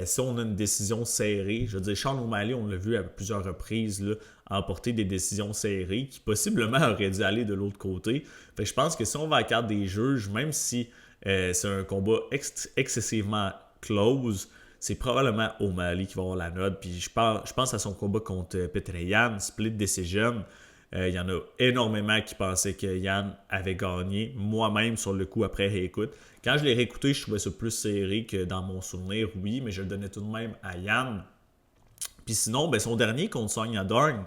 Si on a une décision serrée, je veux dire, Sean O'Malley, on l'a vu à plusieurs reprises, là, emporter des décisions serrées qui possiblement auraient dû aller de l'autre côté. Fait que je pense que si on va à la carte des juges, même si c'est un combat excessivement close, c'est probablement O'Malley qui va avoir la note. Puis je pense à son combat contre Petr Yan, split decision. Il y en a énormément qui pensaient que Yan avait gagné. Moi-même, sur le coup, après réécoute. Quand je l'ai réécouté, je trouvais ça plus serré que dans mon souvenir, oui, mais je le donnais tout de même à Yan. Puis sinon, ben, son dernier contre Song Yadong,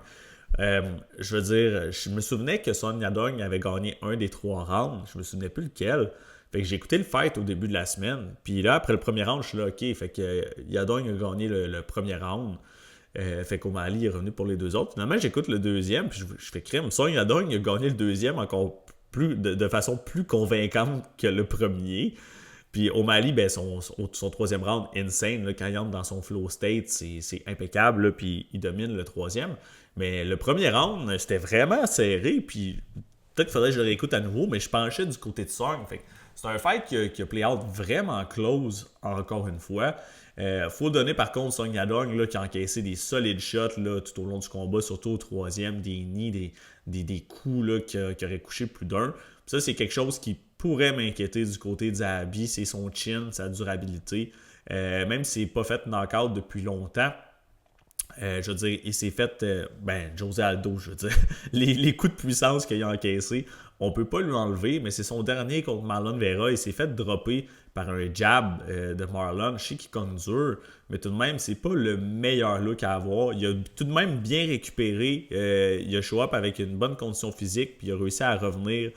je veux dire, je me souvenais que Song Yadong avait gagné un des 3 rounds. Je me souvenais plus lequel. Fait que j'ai écouté le fight au début de la semaine. Puis là, après le premier round, je suis là, OK. Fait que Yadong a gagné le premier round. Fait qu'O'Malley est revenu pour les 2 autres. Finalement, j'écoute le deuxième, puis je fais crime. Song Yadong a gagné le deuxième encore plus de façon plus convaincante que le premier. Puis O'Malley, ben, son troisième round, insane, là, quand il entre dans son flow state, c'est impeccable, là, puis il domine le troisième. Mais le premier round, c'était vraiment serré, puis peut-être qu'il faudrait que je le réécoute à nouveau, mais je penchais du côté de Song. Fait que c'est un fight qui a play out vraiment close, encore une fois. Faut donner par contre Song Yadong là, qui a encaissé des solides shots là, tout au long du combat, surtout au troisième, des nids, des coups là, qui auraient couché plus d'un. Ça, c'est quelque chose qui pourrait m'inquiéter du côté de Zahabi, c'est son chin, sa durabilité. Même s'il n'est pas fait knockout depuis longtemps, je veux dire, il s'est fait, José Aldo, je veux dire, les coups de puissance qu'il a encaissés, on peut pas lui enlever, mais c'est son dernier contre Marlon Vera, il s'est fait dropper par un jab de Marlon. Je sais qu'il cogne dur, mais tout de même, c'est pas le meilleur look à avoir. Il a tout de même bien récupéré, il a show up avec une bonne condition physique, puis il a réussi à revenir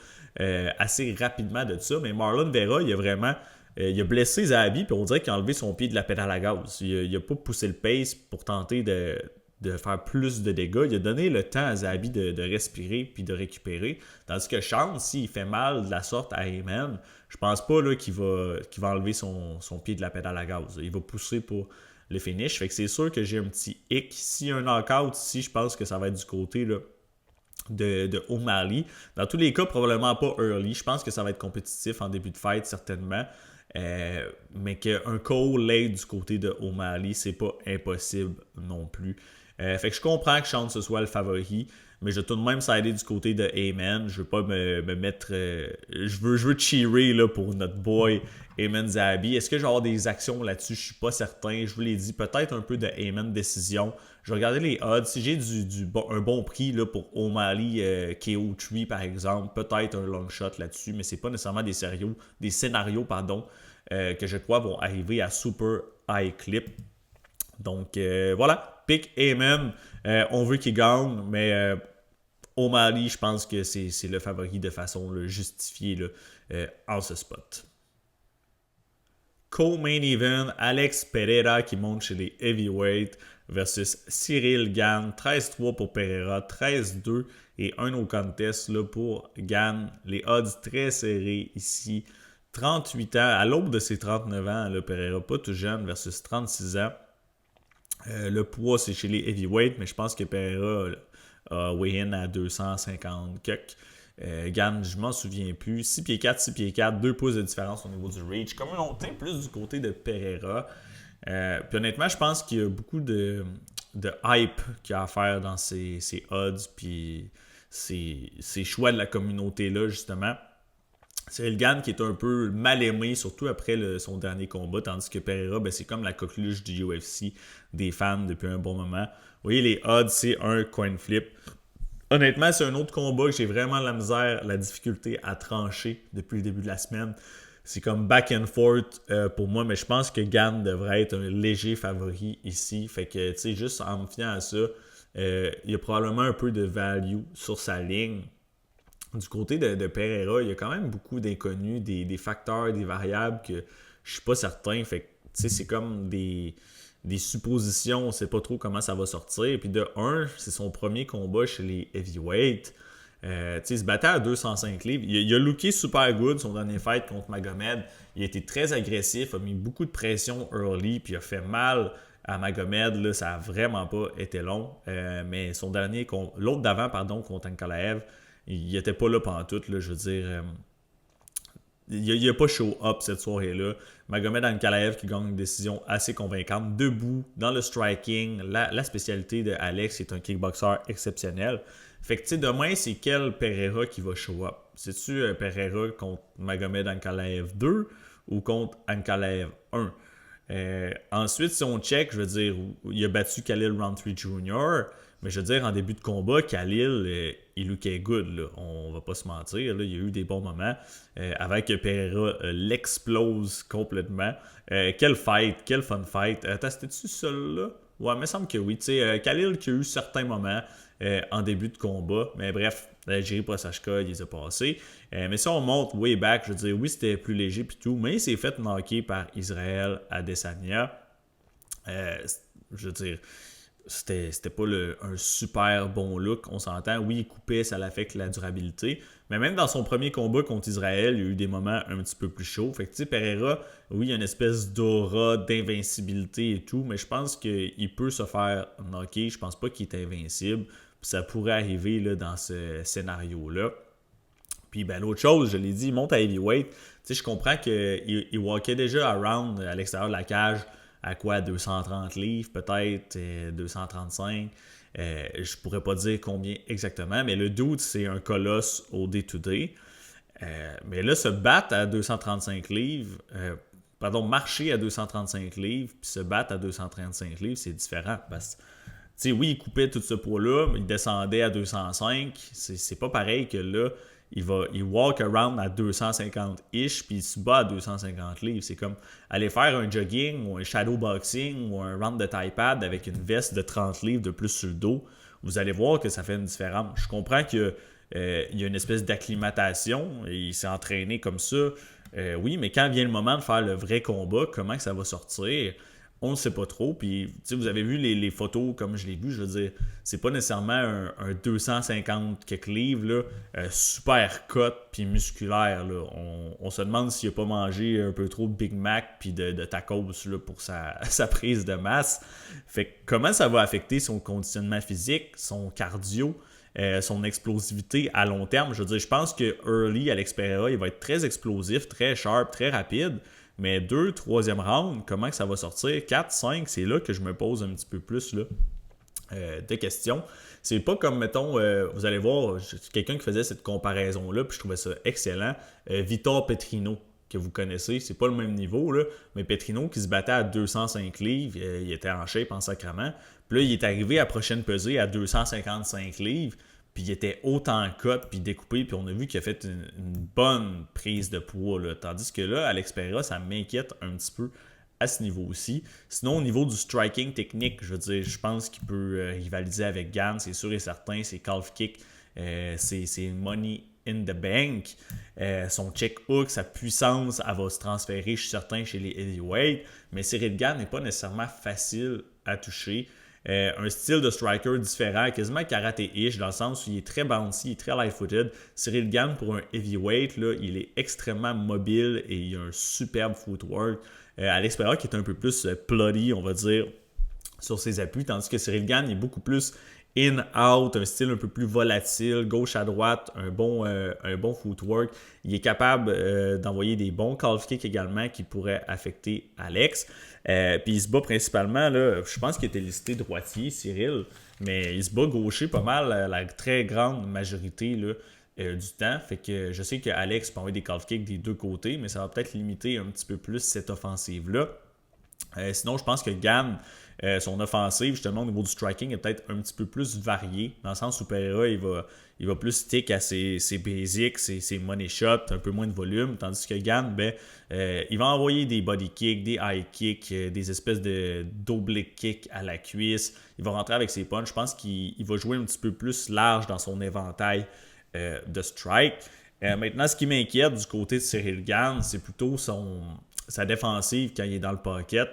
assez rapidement de ça, mais Marlon Vera, il a blessé Zahabi, puis on dirait qu'il a enlevé son pied de la pédale à gaz. Il n'a pas poussé le pace pour tenter de faire plus de dégâts. Il a donné le temps à Zahabi de respirer puis de récupérer. Tandis que Sean, s'il fait mal de la sorte à Heyman, je pense pas là, qu'il va enlever son pied de la pédale à gaz. Il va pousser pour le finish. Fait que c'est sûr que j'ai un petit hic. S'il y a un knockout ici, je pense que ça va être du côté là, de O'Malley. Dans tous les cas, probablement pas early. Je pense que ça va être compétitif en début de fight, certainement. Mais qu'un call late du côté de O'Malley, c'est pas impossible non plus. Fait que je comprends que Sean ce soit le favori, mais je vais tout de même s'aider du côté de Heyman. Je veux pas me mettre. Je veux cheerer là, pour notre boy Heyman Zahabi. Est-ce que je vais avoir des actions là-dessus? Je suis pas certain. Je vous l'ai dit, peut-être un peu de Heyman décision. Je vais regarder les odds. Si j'ai un bon prix là, pour O'Malley KO3 par exemple, peut-être un long shot là-dessus, mais c'est pas nécessairement des scénarios que je crois vont arriver à super high clip. Donc voilà, pick Heyman. On veut qu'il gagne, mais O'Malley, je pense que c'est le favori de façon là, justifiée là, en ce spot. Co-main event, Alex Pereira qui monte chez les heavyweight versus Cyril Gane. 13-3 pour Pereira, 13-2 et un au contest là, pour Gane. Les odds très serrés ici. 38 ans, à l'aube de ses 39 ans, là, Pereira pas tout jeune versus 36 ans. Le poids, c'est chez les heavyweight, mais je pense que Pereira a weigh-in à 250 quelques. Gane, je m'en souviens plus. 6 pieds 4, 6 pieds 4, 2 pouces de différence au niveau du reach. Comme on tient plus du côté de Pereira. Puis honnêtement, je pense qu'il y a beaucoup de hype qu'il y a à faire dans ces odds puis ces choix de la communauté-là, justement. Cyril Gane qui est un peu mal aimé, surtout après son dernier combat, tandis que Pereira, ben, c'est comme la coqueluche du UFC des fans depuis un bon moment. Vous voyez, les odds, c'est un coin flip. Honnêtement, c'est un autre combat que j'ai vraiment la difficulté à trancher depuis le début de la semaine. C'est comme back and forth pour moi, mais je pense que Gane devrait être un léger favori ici. Fait que, tu sais, juste en me fiant à ça, il y a probablement un peu de value sur sa ligne. Du côté de Pereira, il y a quand même beaucoup d'inconnus, des facteurs, des variables que je suis pas certain. Fait que, tu sais, c'est comme des suppositions, on sait pas trop comment ça va sortir. Puis de un, c'est son premier combat chez les heavyweight. Il se battait à 205 livres. Il a looké super good son dernier fight contre Magomed. Il a été très agressif, a mis beaucoup de pression early, puis a fait mal à Magomed. Là, ça a vraiment pas été long. Mais son dernier, l'autre d'avant, contre Ankalaev, il était pas là pantoute. Là, je veux dire, il a pas show up cette soirée-là. Magomed Ankalaev qui gagne une décision assez convaincante, debout, dans le striking. La spécialité de Alex, c'est un kickboxer exceptionnel. Fait que, tu sais, demain, c'est quel Pereira qui va show up? C'est-tu Pereira contre Magomed Ankalaev 2 ou contre Ankalaev 1? Ensuite, si on check, je veux dire, il a battu Khalil Rountree Jr., mais je veux dire, en début de combat, Khalil, il lookait good, là. On va pas se mentir, là. Il y a eu des bons moments avant que Pereira l'explose complètement. Quel fight, quel fun fight. C'était-tu celui-là? Ouais, il me semble que oui. Tu sais, Khalil qui a eu certains moments en début de combat, mais bref, Jiri Prochazka, il les a passés. Mais si on monte way back, je veux dire, oui, c'était plus léger puis tout, mais il s'est fait knocker par Israël Adesanya. Je veux dire, c'était pas un super bon look, on s'entend. Oui, il coupait, ça l'affecte la durabilité. Mais même dans son premier combat contre Israël, il y a eu des moments un petit peu plus chauds. Fait que, tu sais, Pereira, oui, il y a une espèce d'aura, d'invincibilité et tout, mais je pense qu'il peut se faire knocker. Je pense pas qu'il est invincible. Puis ça pourrait arriver là, dans ce scénario-là. Puis ben, l'autre chose, je l'ai dit, il monte à heavyweight. Tu sais, je comprends qu'il walkait déjà around à l'extérieur de la cage à quoi 230 livres, peut-être 235. Je pourrais pas dire combien exactement, mais le dude, c'est un colosse au day-to-day. Mais là, se battre à 235 livres, marcher à 235 livres, puis se battre à 235 livres, c'est différent. Parce que, tu sais, oui, il coupait tout ce poids-là, mais il descendait à 205. C'est pas pareil que là, il walk around à 250-ish, puis il se bat à 250 livres. C'est comme aller faire un jogging ou un shadowboxing ou un round de Thai pad avec une veste de 30 livres de plus sur le dos. Vous allez voir que ça fait une différence. Je comprends qu'il y a une espèce d'acclimatation et il s'est entraîné comme ça. Oui, mais quand vient le moment de faire le vrai combat, comment que ça va sortir? On ne sait pas trop. Puis, vous avez vu les photos comme je l'ai vu. Je veux dire, c'est pas nécessairement un 250 quelques livres, là, super cut puis musculaire. Là. On se demande s'il n'a pas mangé un peu trop de Big Mac puis de tacos là, pour sa prise de masse. Fait que comment ça va affecter son conditionnement physique, son cardio, son explosivité à long terme? Je veux dire, je pense que early, Alex Pereira, il va être très explosif, très sharp, très rapide. Mais 2, 3e round, comment que ça va sortir? 4, 5, c'est là que je me pose un petit peu plus là, de questions. C'est pas comme, mettons, vous allez voir, quelqu'un qui faisait cette comparaison-là, puis je trouvais ça excellent. Vitor Petrino, que vous connaissez, c'est pas le même niveau, là, mais Petrino qui se battait à 205 livres, il était en shape en sacrament. Puis là, il est arrivé à prochaine pesée à 255 livres. Puis il était autant cut, puis découpé, puis on a vu qu'il a fait une bonne prise de poids. Là. Tandis que là, Alex Pereira, ça m'inquiète un petit peu à ce niveau aussi. Sinon, au niveau du striking technique, je veux dire, je pense qu'il peut rivaliser avec Gane, c'est sûr et certain. Ses calf kicks, c'est money in the bank. Son check hook, sa puissance, elle va se transférer, je suis certain, chez les heavyweights. Mais Cyril Gane n'est pas nécessairement facile à toucher. Un style de striker différent, quasiment karaté-ish, dans le sens où il est très bouncy, il est très light-footed. Cyril Gane, pour un heavyweight, là, il est extrêmement mobile et il a un superbe footwork. Alex Pereira qui est un peu plus ploddy, on va dire, sur ses appuis, tandis que Cyril Gane est beaucoup plus in-out, un style un peu plus volatile, gauche à droite, un bon footwork. Il est capable d'envoyer des bons calf kicks également qui pourraient affecter Alex. Puis il se bat principalement, là, je pense qu'il était listé droitier, Cyril, mais il se bat gaucher pas mal la très grande majorité là, du temps. Fait que je sais que Alex peut envoyer des calf kicks des deux côtés, mais ça va peut-être limiter un petit peu plus cette offensive-là. Sinon, je pense que Gane, son offensive, justement, au niveau du striking, est peut-être un petit peu plus varié, dans le sens où Pereira, il va plus stick à ses basics, ses money shots, un peu moins de volume, tandis que Gane, il va envoyer des body kicks, des high kicks, des espèces de d'oblique kicks à la cuisse. Il va rentrer avec ses punches. Je pense qu'il va jouer un petit peu plus large dans son éventail de strike. Maintenant, ce qui m'inquiète du côté de Cyril Gane, c'est plutôt sa défensive quand il est dans le pocket.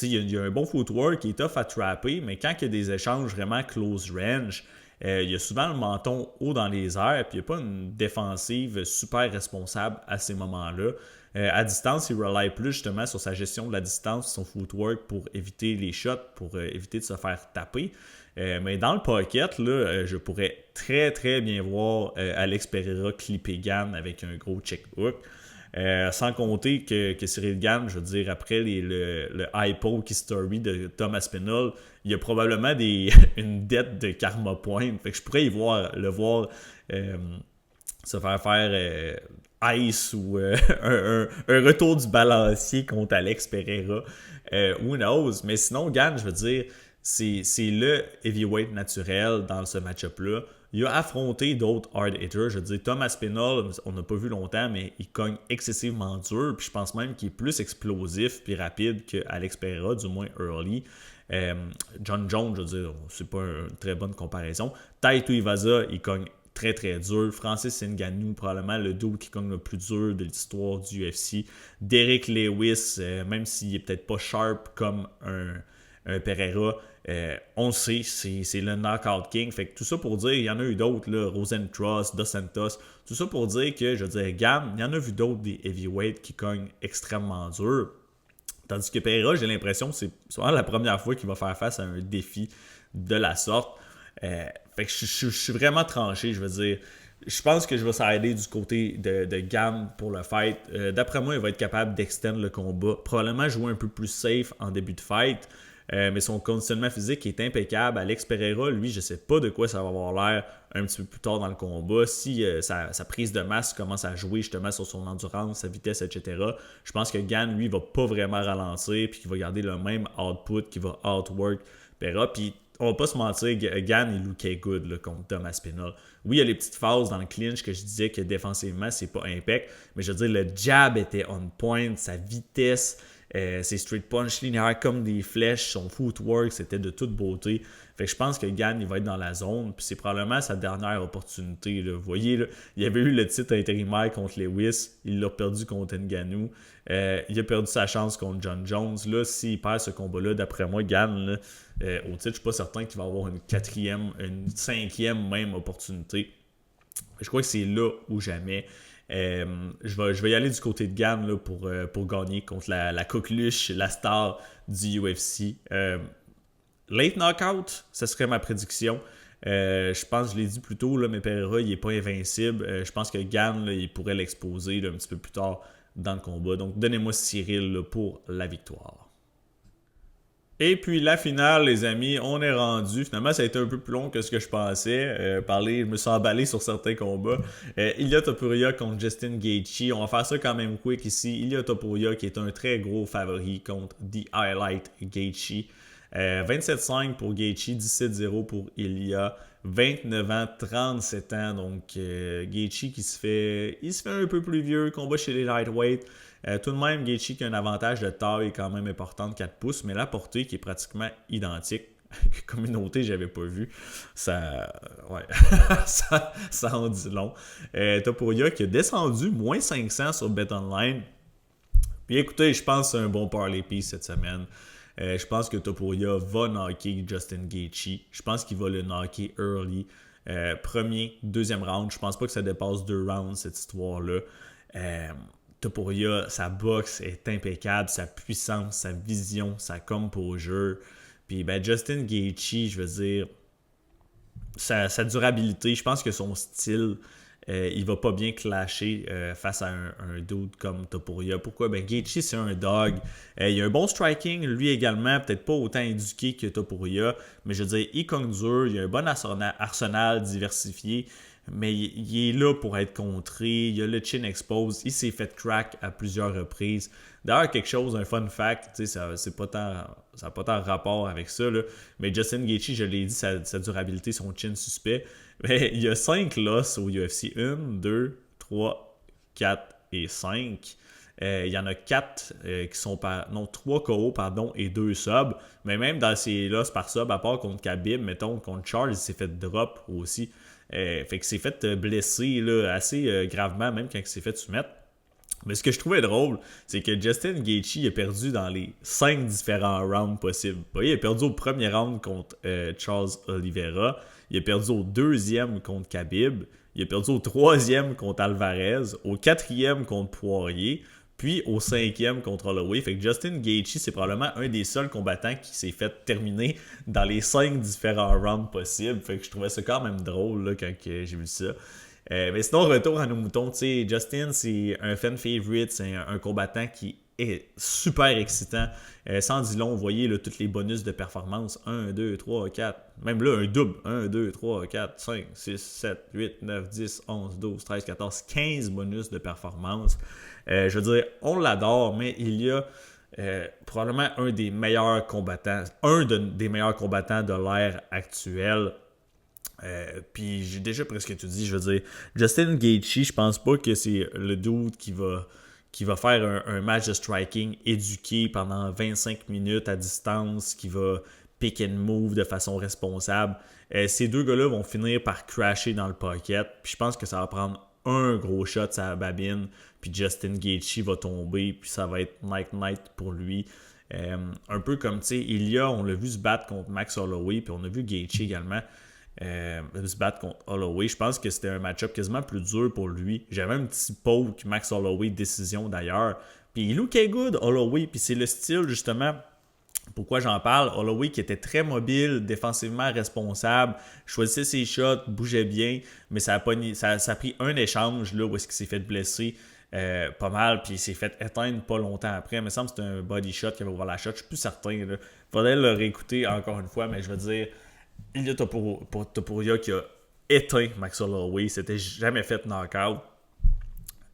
Il y a un bon footwork, il est tough à trapper, mais quand il y a des échanges vraiment close range, Il a souvent le menton haut dans les airs, puis il n'y a pas une défensive super responsable à ces moments-là. À distance, il rely plus justement sur sa gestion de la distance, son footwork pour éviter les shots, pour éviter de se faire taper. Mais dans le pocket, là, je pourrais très très bien voir Alex Pereira clipper Gane avec un gros check hook. Sans compter que Cyril Gane, je veux dire, après le high poke history de Tom Aspinall, il y a probablement une dette de karma point. Fait que je pourrais le voir se faire ice ou un retour du balancier contre Alex Pereira. Who knows? Mais sinon, Gane, je veux dire, c'est le heavyweight naturel dans ce match-up-là. Il a affronté d'autres hard hitters. Je veux dire, Tom Aspinall, on n'a pas vu longtemps, mais il cogne excessivement dur. Puis je pense même qu'il est plus explosif et rapide que Alex Pereira, du moins early. John Jones, je veux dire, c'est pas une très bonne comparaison. Taito Iwasa, il cogne très très dur. Francis Ngannou, probablement le dude qui cogne le plus dur de l'histoire du UFC. Derek Lewis, même s'il est peut-être pas sharp comme un Pereira, on le sait, c'est le knockout king. Fait que tout ça pour dire, il y en a eu d'autres, là, Rosenstruss, Dos Santos, tout ça pour dire que, je veux dire, Gane, il y en a vu d'autres des heavyweights qui cognent extrêmement dur. Tandis que Pereira, j'ai l'impression que c'est souvent la première fois qu'il va faire face à un défi de la sorte. Fait que je suis vraiment tranché, je veux dire. Je pense que je vais s'aider du côté de Gane pour le fight. D'après moi, il va être capable d'extendre le combat. Probablement jouer un peu plus safe en début de fight. Mais son conditionnement physique est impeccable. Alex Pereira, lui, je ne sais pas de quoi ça va avoir l'air un petit peu plus tard dans le combat. Si sa prise de masse commence à jouer justement sur son endurance, sa vitesse, etc., je pense que Gane, lui, va pas vraiment ralentir puis qu'il va garder le même output, qu'il va outwork Pereira. Puis on va pas se mentir, Gane il lookait good là, contre Tom Aspinall. Oui, il y a les petites phases dans le clinch que je disais que défensivement, c'est pas impec, mais je veux dire, le jab était on point, sa vitesse, ses straight punch linéaires comme des flèches, son footwork, c'était de toute beauté. Fait que je pense que Gane, il va être dans la zone, puis c'est probablement sa dernière opportunité. Là. Vous voyez, là, il y avait eu le titre intérimaire contre Lewis, il l'a perdu contre Ngannou. Il a perdu sa chance contre John Jones. Là, s'il perd ce combat-là, d'après moi, Gane, là, au titre, je ne suis pas certain qu'il va avoir une quatrième, une cinquième même opportunité. Je crois que c'est là ou jamais. Je vais y aller du côté de Gane là, pour gagner contre la coqueluche, la star du UFC. Late knockout, ce serait ma prédiction. Je pense, je l'ai dit plus tôt, là, mais Pereira, il n'est pas invincible. Je pense que Gane, là, il pourrait l'exposer là, un petit peu plus tard dans le combat. Donc, donnez-moi Cyril là, pour la victoire. Et puis la finale, les amis, on est rendu. Finalement, ça a été un peu plus long que ce que je pensais. Je me suis emballé sur certains combats. Ilia Topuria contre Justin Gaethje. On va faire ça quand même quick ici. Ilia Topuria qui est un très gros favori contre The Highlight Gaethje. 27-5 pour Gaethje, 17-0 pour Ilia. 29 ans, 37 ans. Donc Gaethje il se fait un peu plus vieux. Combat chez les lightweight. Tout de même, Gaethje qui a un avantage de taille quand même important de 4 pouces, mais la portée qui est pratiquement identique. Communauté, j'avais pas vu. Ça, ouais, ça en dit long. Topuria qui a descendu moins 500 sur BetOnline. Puis écoutez, je pense que c'est un bon parlay piece cette semaine. Je pense que Topuria va knocker Justin Gaethje. Je pense qu'il va le knocker early. Premier, deuxième round. Je pense pas que ça dépasse 2 rounds cette histoire-là. Topuria, sa boxe est impeccable, sa puissance, sa vision, sa composure. Puis Justin Gaethje, je veux dire, sa durabilité, je pense que son style, il va pas bien clasher face à un dude comme Topuria. Pourquoi? Gaethje, c'est un dog. Il a un bon striking, lui également, peut-être pas autant éduqué que Topuria, mais je veux dire, il cogne dur, il a un bon arsenal diversifié. Mais il est là pour être contré, il a le chin expose, il s'est fait crack à plusieurs reprises. D'ailleurs, quelque chose, un fun fact, ça n'a pas tant rapport avec ça, là, mais Justin Gaethje, je l'ai dit, sa durabilité, son chin suspect, mais il y a 5 losses au UFC, 1, 2, 3, 4 et 5. Il y en a 4 qui sont 3 KO et 2 subs, mais même dans ces losses par sub, à part contre Khabib, mettons, contre Charles, il s'est fait drop aussi. Fait que s'est fait blesser là, assez gravement, même quand il s'est fait soumettre. Mais ce que je trouvais drôle, c'est que Justin Gaethje a perdu dans les 5 différents rounds possibles. Il a perdu au premier round contre Charles Oliveira. Il a perdu au 2e contre Khabib. Il a perdu au 3e contre Alvarez. Au 4e contre Poirier. Puis au 5e contre Holloway. Fait que Justin Gaethje, c'est probablement un des seuls combattants qui s'est fait terminer dans les 5 différents rounds possibles. Fait que je trouvais ça quand même drôle là, quand j'ai vu ça. Mais sinon, retour à nos moutons. Justin, c'est un fan favorite. C'est un combattant qui est super excitant. Sans dire long, vous voyez là, tous les bonus de performance. 1, 2, 3, 4. Même là, un double. 1, 2, 3, 4, 5, 6, 7, 8, 9, 10, 11, 12, 13, 14, 15 bonus de performance. Je veux dire, on l'adore, mais il y a probablement un des meilleurs combattants, des meilleurs combattants de l'ère actuelle. Puis j'ai déjà presque tout dit. Je veux dire, Justin Gaethje, je pense pas que c'est le dude qui va faire un match de striking éduqué pendant 25 minutes à distance, qui va pick and move de façon responsable. Ces deux gars-là vont finir par crasher dans le pocket. Puis je pense que ça va prendre un gros shot sur la babine. Puis Justin Gaethje va tomber. Puis ça va être night pour lui. Un peu comme, tu sais, Ilya, on l'a vu se battre contre Max Holloway. Puis on a vu Gaethje également se battre contre Holloway. Je pense que c'était un match-up quasiment plus dur pour lui. J'avais un petit poke Max Holloway décision d'ailleurs. Puis il lookait good Holloway. Puis c'est le style justement. Pourquoi j'en parle? Holloway qui était très mobile, défensivement responsable, choisissait ses shots, bougeait bien, mais ça a pris un échange là, où est-ce qu'il s'est fait blesser pas mal, puis il s'est fait éteindre pas longtemps après. Il me semble que c'était un body shot qui avait ouvert la shot, je suis plus certain. Il faudrait le réécouter encore une fois, mais je veux dire, il y a Topuria qui a éteint Max Holloway, c'était jamais fait knockout.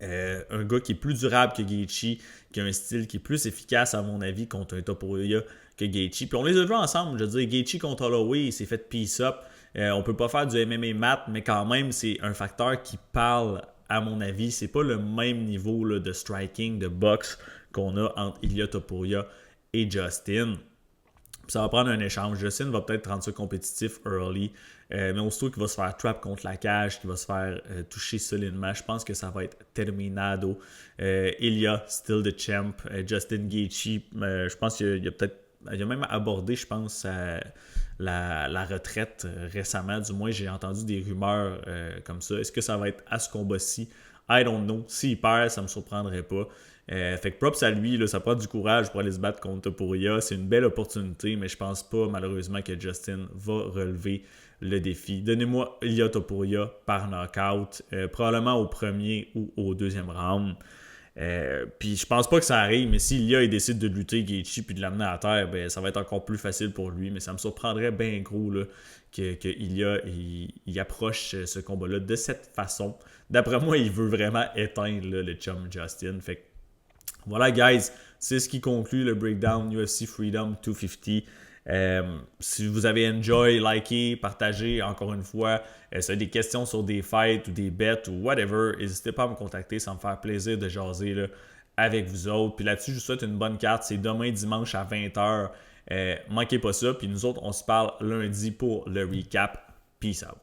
Un gars qui est plus durable que Gaethje, qui a un style qui est plus efficace à mon avis contre un Topuria que Gaethje. Puis on les a vus ensemble, je veux dire, Gaethje contre Holloway, il s'est fait piece up. On peut pas faire du MMA mat, mais quand même, c'est un facteur qui parle, à mon avis. C'est pas le même niveau là, de striking, de boxe qu'on a entre Ilia Topuria et Justin. Puis ça va prendre un échange. Justin va peut-être rendre ça compétitif early, mais aussitôt qu'il va se faire trap contre la cage, qu'il va se faire toucher solidement, je pense que ça va être terminado. Ilya, still the champ. Justin Gaethje, je pense qu'il a même abordé, je pense, la retraite récemment. Du moins, j'ai entendu des rumeurs comme ça. Est-ce que ça va être à ce combat-ci? I don't know. S'il perd, ça ne me surprendrait pas. Fait que props à lui, là, ça prend du courage pour aller se battre contre Topuria. C'est une belle opportunité, mais je pense pas malheureusement que Justin va relever le défi. Donnez-moi Ilia Topuria par knockout, probablement au premier ou au deuxième round. Puis je pense pas que ça arrive, mais si Ilia décide de lutter Gaethje puis de l'amener à terre, ben, ça va être encore plus facile pour lui. Mais ça me surprendrait bien gros là, que Ilia il approche ce combat-là de cette façon. D'après moi, il veut vraiment éteindre là, le chum Justin. Fait que voilà, guys, c'est ce qui conclut le breakdown UFC Freedom 250. Si vous avez enjoy, likez, partagez encore une fois. Si vous avez des questions sur des fights ou des bets ou whatever, n'hésitez pas à me contacter, ça me fait plaisir de jaser là, avec vous autres. Puis là-dessus, je vous souhaite une bonne carte. C'est demain dimanche à 20h. Manquez pas ça. Puis nous autres, on se parle lundi pour le recap. Peace out.